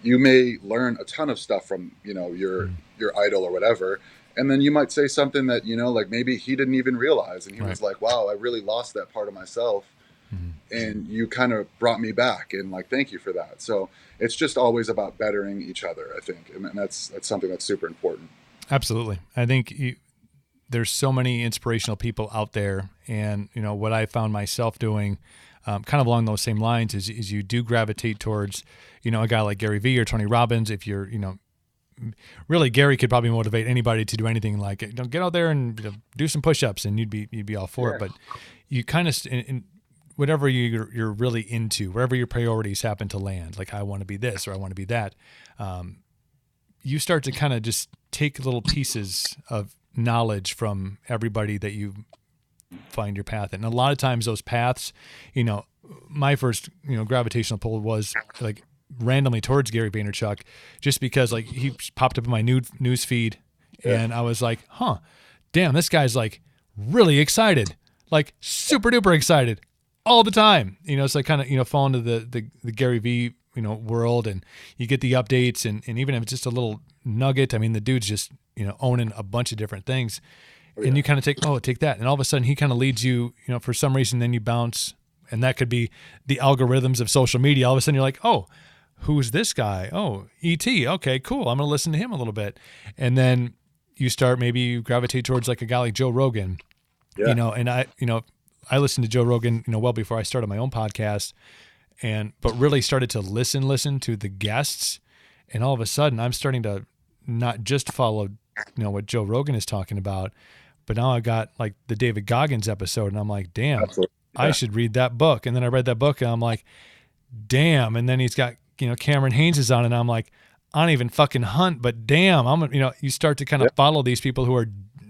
you may learn a ton of stuff from your idol or whatever, and then you might say something that like maybe he didn't even realize, and he was like, wow, I really lost that part of myself. And you kind of brought me back, and like, thank you for that. So it's just always about bettering each other, I think. And that's something that's super important. Absolutely. I think there's so many inspirational people out there. And, what I found myself doing kind of along those same lines is you do gravitate towards, a guy like Gary Vee or Tony Robbins. If you're, really Gary could probably motivate anybody to do anything, like get out there and do some push-ups, and you'd be all for it. But you kind of, whatever you're really into, wherever your priorities happen to land, like I want to be this or I want to be that, you start to kind of just take little pieces of knowledge from everybody that you find your path in. And a lot of times those paths, my first, gravitational pull was like randomly towards Gary Vaynerchuk, just because like he popped up in my news feed, and I was like, damn, this guy's like really excited, like super duper excited all the time. So I kind of, fall into the Gary Vee, world, and you get the updates, and even if it's just a little nugget, I mean, the dude's just, owning a bunch of different things, and you kind of take that, and all of a sudden he kind of leads you, for some reason, then you bounce, and that could be the algorithms of social media. All of a sudden you're like, oh, who's this guy? Oh, E.T. Okay, cool. I'm going to listen to him a little bit. And then you start, maybe you gravitate towards like a guy like Joe Rogan, and I listened to Joe Rogan, well before I started my own podcast, but really started to listen to the guests. And all of a sudden I'm starting to not just follow, what Joe Rogan is talking about, but now I got like the David Goggins episode, and I'm like, damn, I should read that book. And then I read that book, and I'm like, damn. And then he's got, Cameron Haynes is on, and I'm like, I don't even fucking hunt, but damn, you start to kind of follow these people who are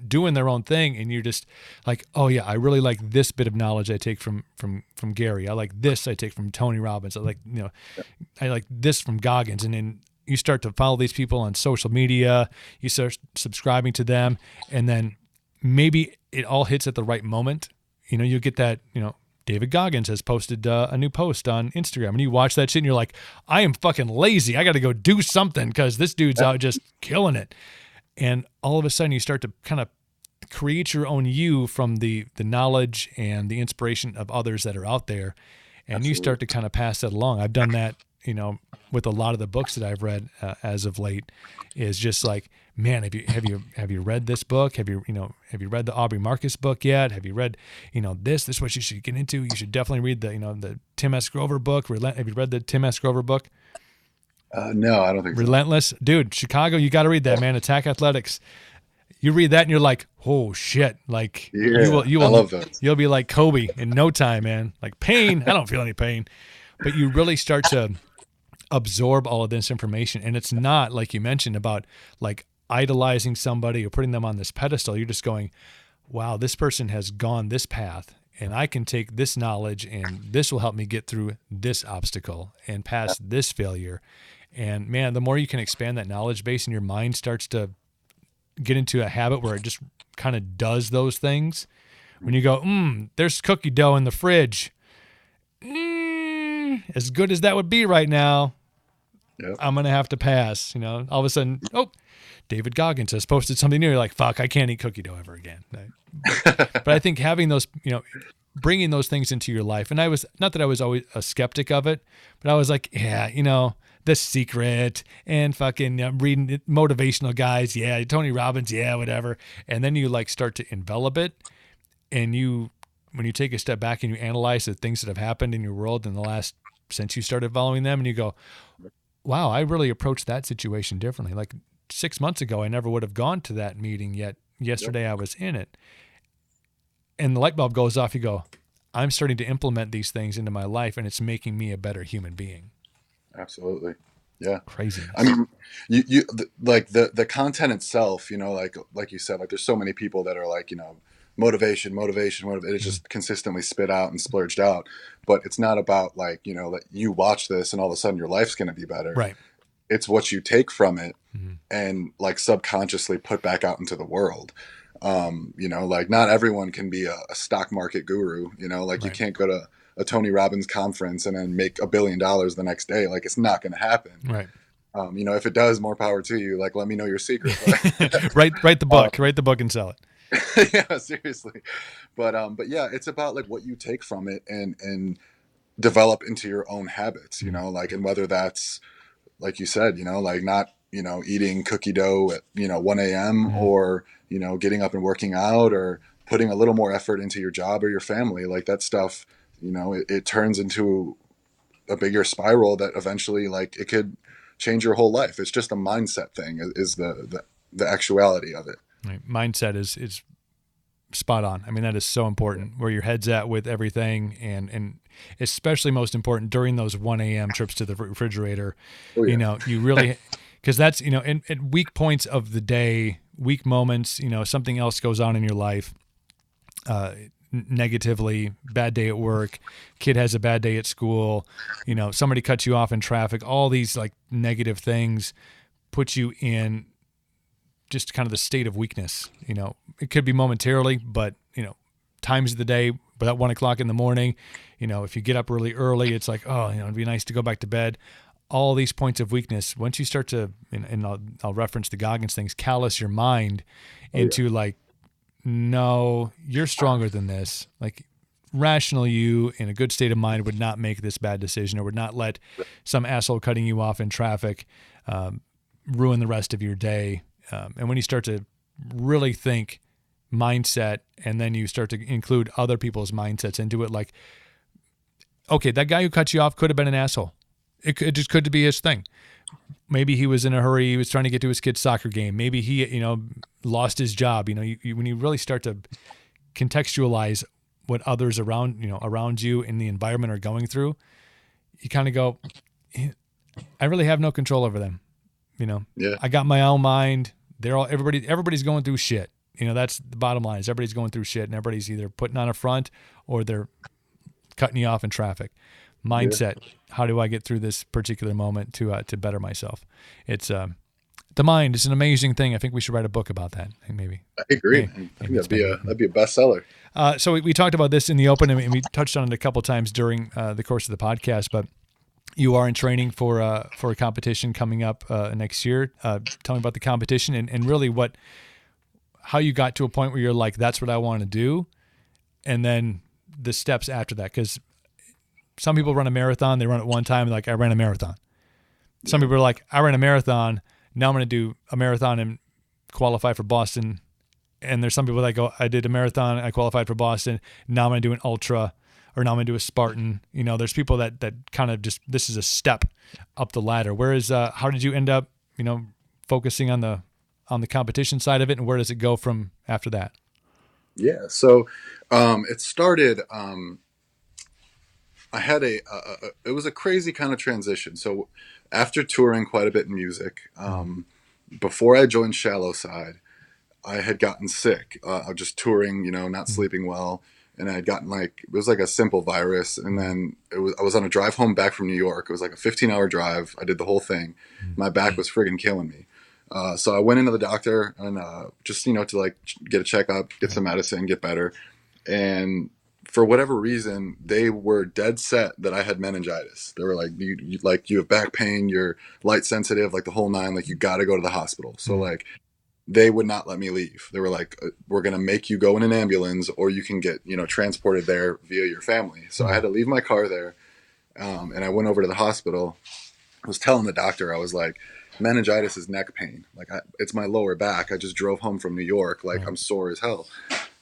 doing their own thing, and you're just like, oh yeah, I really like this bit of knowledge I take from Gary. I like this I take from Tony Robbins. I like, I like this from Goggins. And then you start to follow these people on social media, you start subscribing to them, and then maybe it all hits at the right moment. You get that, David Goggins has posted a new post on Instagram, and you watch that shit and you're like, I am fucking lazy. I got to go do something because this dude's out just killing it. And all of a sudden you start to kind of create your own you from the knowledge and the inspiration of others that are out there. And Absolutely. You start to kind of pass that along. I've done that, with a lot of the books that I've read as of late, is just like, man, have you read this book? Have you read the Aubrey Marcus book yet? Have you read, this is what you should get into. You should definitely read the Tim S. Grover book. Have you read the Tim S. Grover book? No, I don't think so. Relentless. Dude, Chicago, you got to read that, man. Attack Athletics. You read that and you're like, oh shit. Like you will I love those. You'll be like Kobe in no time, man. Like pain. I don't feel any pain, but you really start to absorb all of this information. And it's not, like you mentioned, about like idolizing somebody or putting them on this pedestal. You're just going, wow, this person has gone this path, and I can take this knowledge and this will help me get through this obstacle and past this failure. And man, the more you can expand that knowledge base and your mind starts to get into a habit where it just kind of does those things. When you go, there's cookie dough in the fridge. As good as that would be right now, Yep. I'm going to have to pass. All of a sudden, David Goggins has posted something new. You're like, fuck, I can't eat cookie dough ever again. But I think having those, bringing those things into your life. And I was, not that I was always a skeptic of it, but I was like, yeah, The Secret and fucking reading motivational guys. Yeah. Tony Robbins. Yeah, whatever. And then you like start to envelop it. And when you take a step back and you analyze the things that have happened in your world since you started following them, and you go, wow, I really approached that situation differently. Like 6 months ago, I never would have gone to that meeting, yet yesterday I was in it. And the light bulb goes off. You go, I'm starting to implement these things into my life, and it's making me a better human being. Absolutely. Yeah. Crazy. I mean, you like the content itself, like you said, like there's so many people that are like, motivation. It's just consistently spit out and splurged out. But it's not about like, that you watch this and all of a sudden your life's going to be better. Right. It's what you take from it and like subconsciously put back out into the world. Like not everyone can be a stock market guru, like you can't go to a Tony Robbins conference and then make $1 billion the next day. Like it's not going to happen. Right. If it does, more power to you. Like, let me know your secret. Write the book, write the book and sell it. Yeah, seriously. But yeah, it's about like what you take from it and develop into your own habits, like, and whether that's, like you said, like not, eating cookie dough at, 1 a.m. or, getting up and working out or putting a little more effort into your job or your family, like that stuff, it turns into a bigger spiral that eventually like it could change your whole life. It's just a mindset thing is the actuality of it. Right. Mindset is spot on. I mean, that is so important, where your head's at with everything, and especially most important during those 1 a.m. trips to the refrigerator. Oh, yeah. You really, because that's, at weak points of the day, weak moments, something else goes on in your life, negatively, bad day at work, kid has a bad day at school, somebody cuts you off in traffic, all these like negative things put you in just kind of the state of weakness. It could be momentarily, but times of the day, but at 1 o'clock in the morning, if you get up really early, it's like, oh, it'd be nice to go back to bed. All these points of weakness, once you start to, and I'll reference the Goggins things, callous your mind into like, no, you're stronger than this. Like rational you in a good state of mind would not make this bad decision, or would not let some asshole cutting you off in traffic ruin the rest of your day. And when you start to really think mindset, and then you start to include other people's mindsets into it, like, okay, that guy who cut you off could have been an asshole. It just could be his thing. Maybe he was in a hurry. He was trying to get to his kid's soccer game. Maybe he, lost his job. When you really start to contextualize what others around you in the environment are going through, you kind of go, I really have no control over them. Yeah. I got my own mind. Everybody's going through shit. That's the bottom line, is everybody's going through shit, and everybody's either putting on a front or they're cutting you off in traffic. Mindset. Yeah. How do I get through this particular moment to better myself? It's the mind is an amazing thing. I think we should write a book about that. Maybe. I agree. That'd be a bestseller. So we talked about this in the open, and we touched on it a couple times during the course of the podcast, but you are in training for a competition coming up next year. Tell me about the competition and really how you got to a point where you're like, that's what I want to do. And then the steps after that. Because some people run a marathon, they run it one time, like I ran a marathon. Some people are like, I ran a marathon, now I'm going to do a marathon and qualify for Boston. And there's some people that go, I did a marathon, I qualified for Boston, now I'm going to do an ultra, or now I'm going to do a Spartan. You know, there's people that kind of just, this is a step up the ladder. Whereas, how did you end up, you know, focusing on the competition side of it, and where does it go from after that? Yeah. So, it started, I had it was a crazy kind of transition. So after touring quite a bit in music, before I joined Shallow Side, I had gotten sick, just touring, you know, not sleeping well. And I had gotten it was like a simple virus. And then I was on a drive home back from New York. It was like a 15-hour drive. I did the whole thing. My back was friggin' killing me. So I went into the doctor and, just, you know, to like get a checkup, get some medicine, get better. And for whatever reason, they were dead set that I had meningitis. They were like, you have back pain, you're light sensitive, like the whole nine, like you got to go to the hospital. So like, they would not let me leave. They were like, we're going to make you go in an ambulance, or you can get, you know, transported there via your family. So I had to leave my car there. And I went over to the hospital. I was telling the doctor, I was like, meningitis is neck pain. Like it's my lower back. I just drove home from New York. Like I'm sore as hell.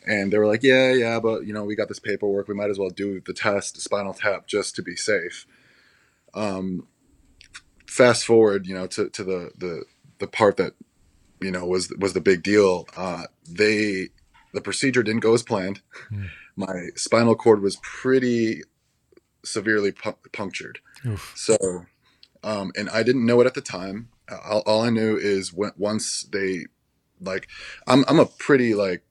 And they were like, yeah, but you know, we got this paperwork. We might as well do the test, spinal tap, just to be safe. Fast forward, you know, to the part that, you know, was the big deal. The procedure didn't go as planned. My spinal cord was pretty severely punctured. Oof. So, and I didn't know it at the time. All I knew is once they, like, I'm a pretty, like,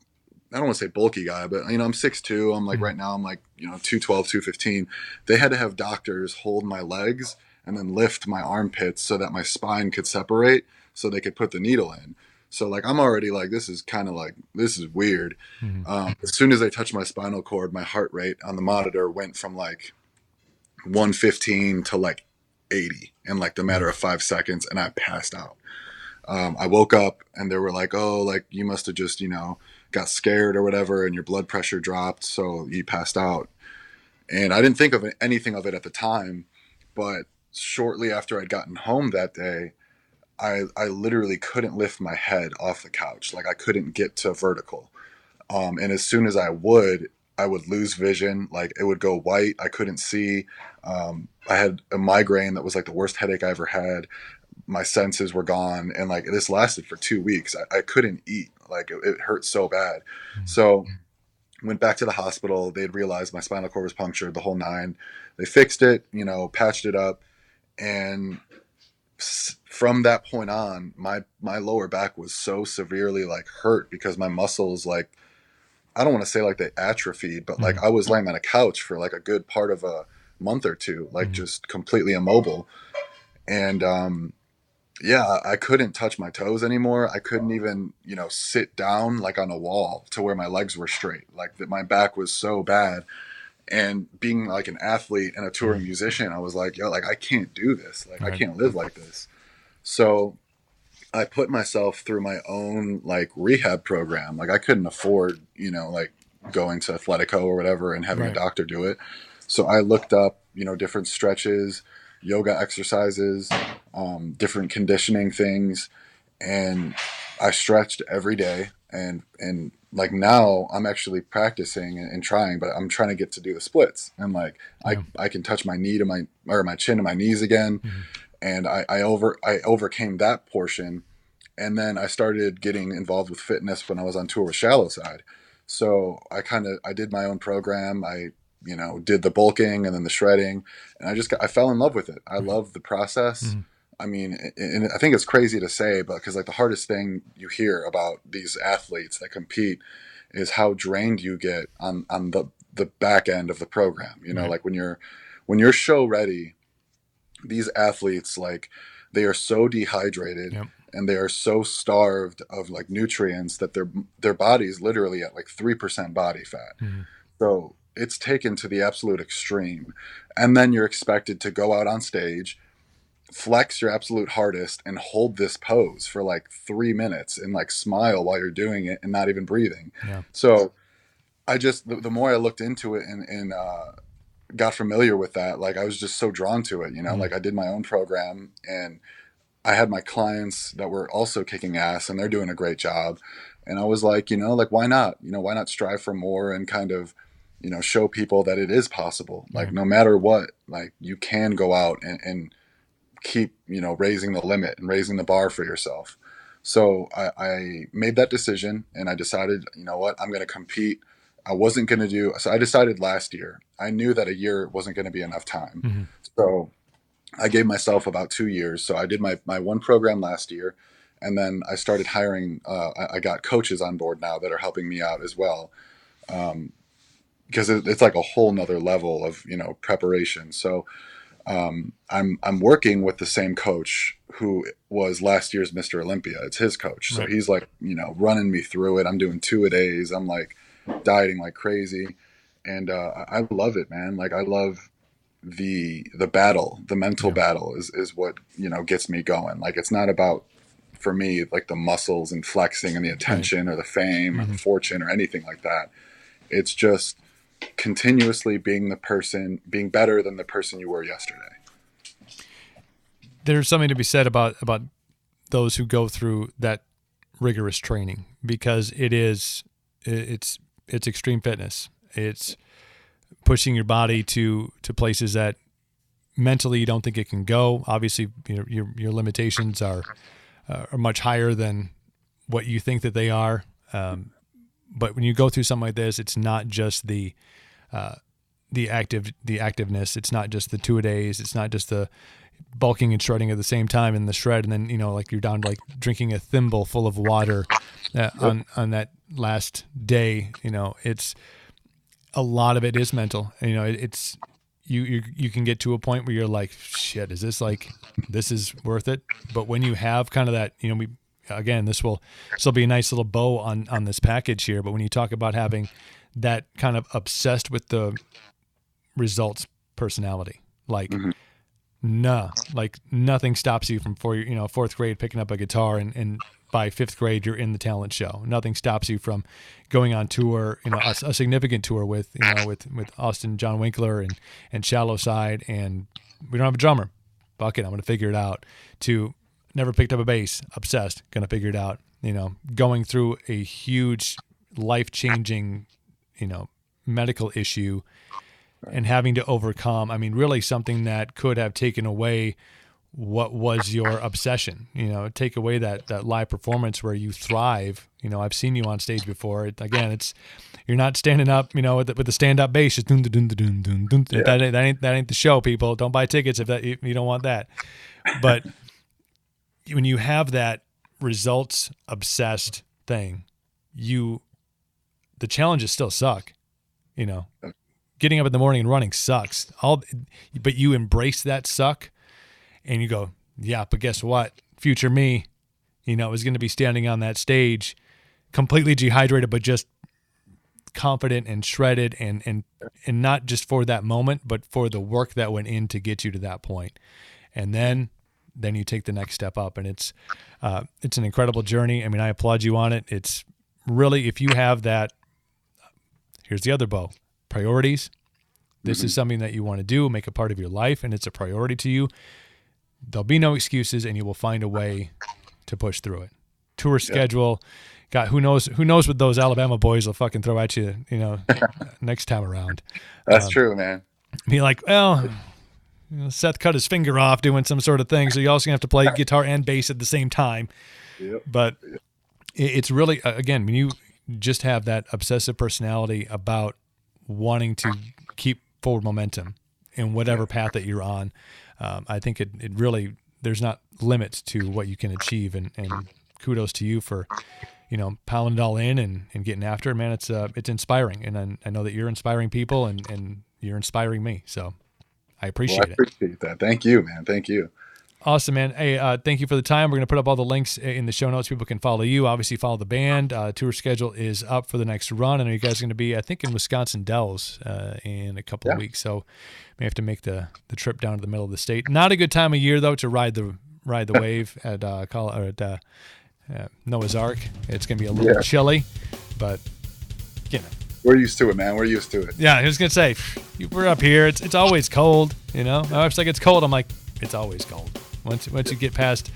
I don't want to say bulky guy, but, you know, I'm 6'2". I'm like, right now I'm like, you know, 212, 215. They had to have doctors hold my legs and then lift my armpits so that my spine could separate so they could put the needle in. So like, I'm already like, this is kind of like, this is weird. As soon as they touched my spinal cord, my heart rate on the monitor went from like 115 to like 80 in like the matter of 5 seconds. And I passed out. I woke up and they were like, oh, like you must have just, you know, got scared or whatever, and your blood pressure dropped, so you passed out. And I didn't think of anything of it at the time, but shortly after I'd gotten home that day, I literally couldn't lift my head off the couch. Like I couldn't get to vertical. And as soon as I would lose vision. Like it would go white. I couldn't see. I had a migraine that was like the worst headache I ever had. My senses were gone. And like this lasted for 2 weeks. I couldn't eat. Like it hurt so bad. So went back to the hospital. They'd realized my spinal cord was punctured, the whole nine. They fixed it, patched it up. And from that point on, my lower back was so severely like hurt because my muscles, like, I don't want to say like they atrophied, but like I was laying on a couch for like a good part of a month or two, like just completely immobile. And, I couldn't touch my toes anymore. I couldn't even, sit down like on a wall to where my legs were straight. Like that, my back was so bad. And being like an athlete and a touring musician, I was like, I can't do this. Like, right. I can't live like this. So I put myself through my own like rehab program. Like I couldn't afford, like going to Athletico or whatever and having a doctor do it. So I looked up, different stretches, yoga exercises, different conditioning things. And I stretched every day. And like now I'm actually practicing and trying, but I'm trying to get to do the splits. And like, I can touch my knee to my chin to my knees again. Mm-hmm. And I overcame that portion. And then I started getting involved with fitness when I was on tour with Shallow Side. So I did my own program. I, did the bulking and then the shredding, and I fell in love with it. I love the process. Mm-hmm. I mean, and I think it's crazy to say, but because like the hardest thing you hear about these athletes that compete is how drained you get on the back end of the program. Like when you're show ready, these athletes, like they are so dehydrated. Yep. And they are so starved of like nutrients that their body is literally at like 3% body fat. Mm-hmm. So it's taken to the absolute extreme. And then you're expected to go out on stage, flex your absolute hardest and hold this pose for like 3 minutes and like smile while you're doing it and not even breathing. Yeah. So I just, the more I looked into it and got familiar with that, like I was just so drawn to it, like I did my own program and I had my clients that were also kicking ass and they're doing a great job. And I was like, like, why not, why not strive for more and kind of, show people that it is possible. Like no matter what, like you can go out and keep, raising the limit and raising the bar for yourself. So I made that decision and I decided, you know what, I'm going to compete. So I decided last year, I knew that a year wasn't going to be enough time. Mm-hmm. So I gave myself about 2 years. So I did my one program last year and then I started hiring, I got coaches on board now that are helping me out as well. Because it's like a whole nother level of, preparation. So I'm working with the same coach who was last year's Mr. Olympia. It's his coach. So he's like, running me through it. I'm doing 2-a-days. I'm like dieting like crazy. And I love it, man. Like I love the battle, the mental battle is what, gets me going. Like it's not about, for me, like the muscles and flexing and the attention or the fame or the fortune or anything like that. It's just continuously being better than the person you were yesterday. There's something to be said about those who go through that rigorous training, because it's extreme fitness. It's pushing your body to places that mentally you don't think it can go. Obviously, your limitations are much higher than what you think that they are. But when you go through something like this, it's not just the activeness. It's not just the 2-a-days. It's not just the bulking and shredding at the same time in the shred. And then, like you're down to like drinking a thimble full of water on that last day. It's a lot of it is mental. It's you can get to a point where you're like, shit, is this worth it? But when you have kind of that, again, this will be a nice little bow on this package here. But when you talk about having that kind of obsessed with the results personality, like, like nothing stops you from fourth grade picking up a guitar and by fifth grade you're in the talent show. Nothing stops you from going on tour, a significant tour with Austin John Winkler and Shallow Side, and we don't have a drummer. Fuck it, I'm gonna figure it out. To never picked up a bass, obsessed, gonna figure it out. Going through a huge life-changing, medical issue and having to overcome, really something that could have taken away what was your obsession, take away that live performance where you thrive. I've seen you on stage before. You're not standing up, with the stand-up bass, just dun dun dun dun dun dun. Yeah. That ain't the show, if don't buy tickets if you don't want that. But when you have that results obsessed thing, the challenges still suck. Getting up in the morning and running sucks. But you embrace that suck and you go, yeah, but guess what? Future me, is going to be standing on that stage completely dehydrated, but just confident and shredded and not just for that moment, but for the work that went in to get you to that point. And then you take the next step up, and it's an incredible journey. I applaud you on it. It's really, if you have that, here's the other bow, priorities. This is something that you want to do, make a part of your life, and it's a priority to you. There'll be no excuses, and you will find a way to push through it. Tour schedule, God, who knows what those Alabama boys will fucking throw at you, next time around. That's true, man. Be like, well, Seth cut his finger off doing some sort of thing, so you also have to play guitar and bass at the same time. Yep. But it's really, again, when you just have that obsessive personality about wanting to keep forward momentum in whatever path that you're on, I think it really, there's not limits to what you can achieve, and kudos to you for, piling it all in and getting after it, man. It's inspiring, and I know that you're inspiring people, and you're inspiring me, so I appreciate it. I appreciate that. Thank you, man. Thank you. Awesome, man. Hey, thank you for the time. We're going to put up all the links in the show notes. People can follow you. Obviously, follow the band. Tour schedule is up for the next run. I know you guys are going to be, I think, in Wisconsin Dells in a couple of weeks. So may have to make the trip down to the middle of the state. Not a good time of year, though, to ride the wave at Noah's Ark. It's going to be a little chilly, but, you know. We're used to it, man. We're used to it. Yeah, I was going to say, we're up here. It's always cold, you know. My wife's like, it's cold. I'm like, it's always cold. Once you get past,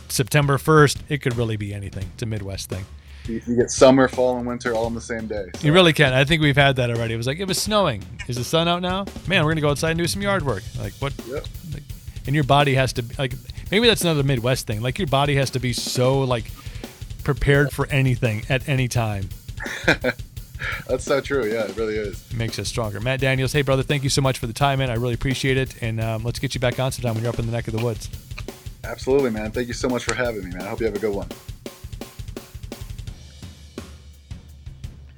September 1st, it could really be anything. It's a Midwest thing. You get summer, fall, and winter all on the same day. So. You really can. I think we've had that already. It was like, it was snowing. Is the sun out now? Man, we're going to go outside and do some yard work. Like, what? Yep. Like, and your body has to, like, maybe that's another Midwest thing. Like, your body has to be so, like, prepared for anything at any time. That's so true. Yeah, it really is. It makes us stronger. Matt Daniels, hey, brother, thank you so much for the time, man. I really appreciate it. And let's get you back on sometime when you're up in the neck of the woods. Absolutely, man. Thank you so much for having me, man. I hope you have a good one.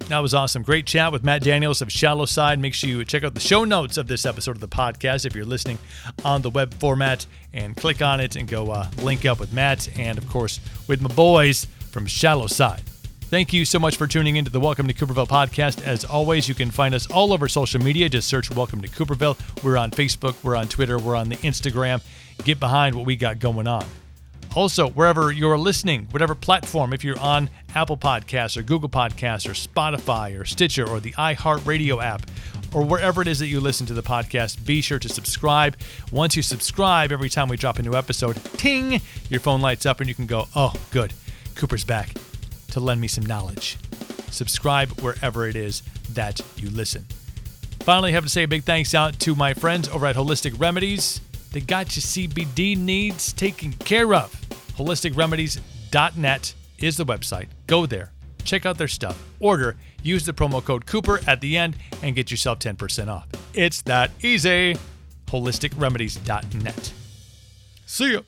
That was awesome. Great chat with Matt Daniels of Shallow Side. Make sure you check out the show notes of this episode of the podcast if you're listening on the web format, and click on it and go link up with Matt and, of course, with my boys from Shallow Side. Thank you so much for tuning into the Welcome to Cooperville podcast. As always, you can find us all over social media. Just search Welcome to Cooperville. We're on Facebook. We're on Twitter. We're on the Instagram. Get behind what we got going on. Also, wherever you're listening, whatever platform, if you're on Apple Podcasts or Google Podcasts or Spotify or Stitcher or the iHeartRadio app or wherever it is that you listen to the podcast, be sure to subscribe. Once you subscribe, every time we drop a new episode, ting, your phone lights up and you can go, oh, good, Cooper's back to lend me some knowledge. Subscribe wherever it is that you listen. Finally, I have to say a big thanks out to my friends over at Holistic Remedies. They got your CBD needs taken care of. HolisticRemedies.net is the website. Go there, check out their stuff, order, use the promo code Cooper at the end, and get yourself 10% off. It's that easy. HolisticRemedies.net. See ya.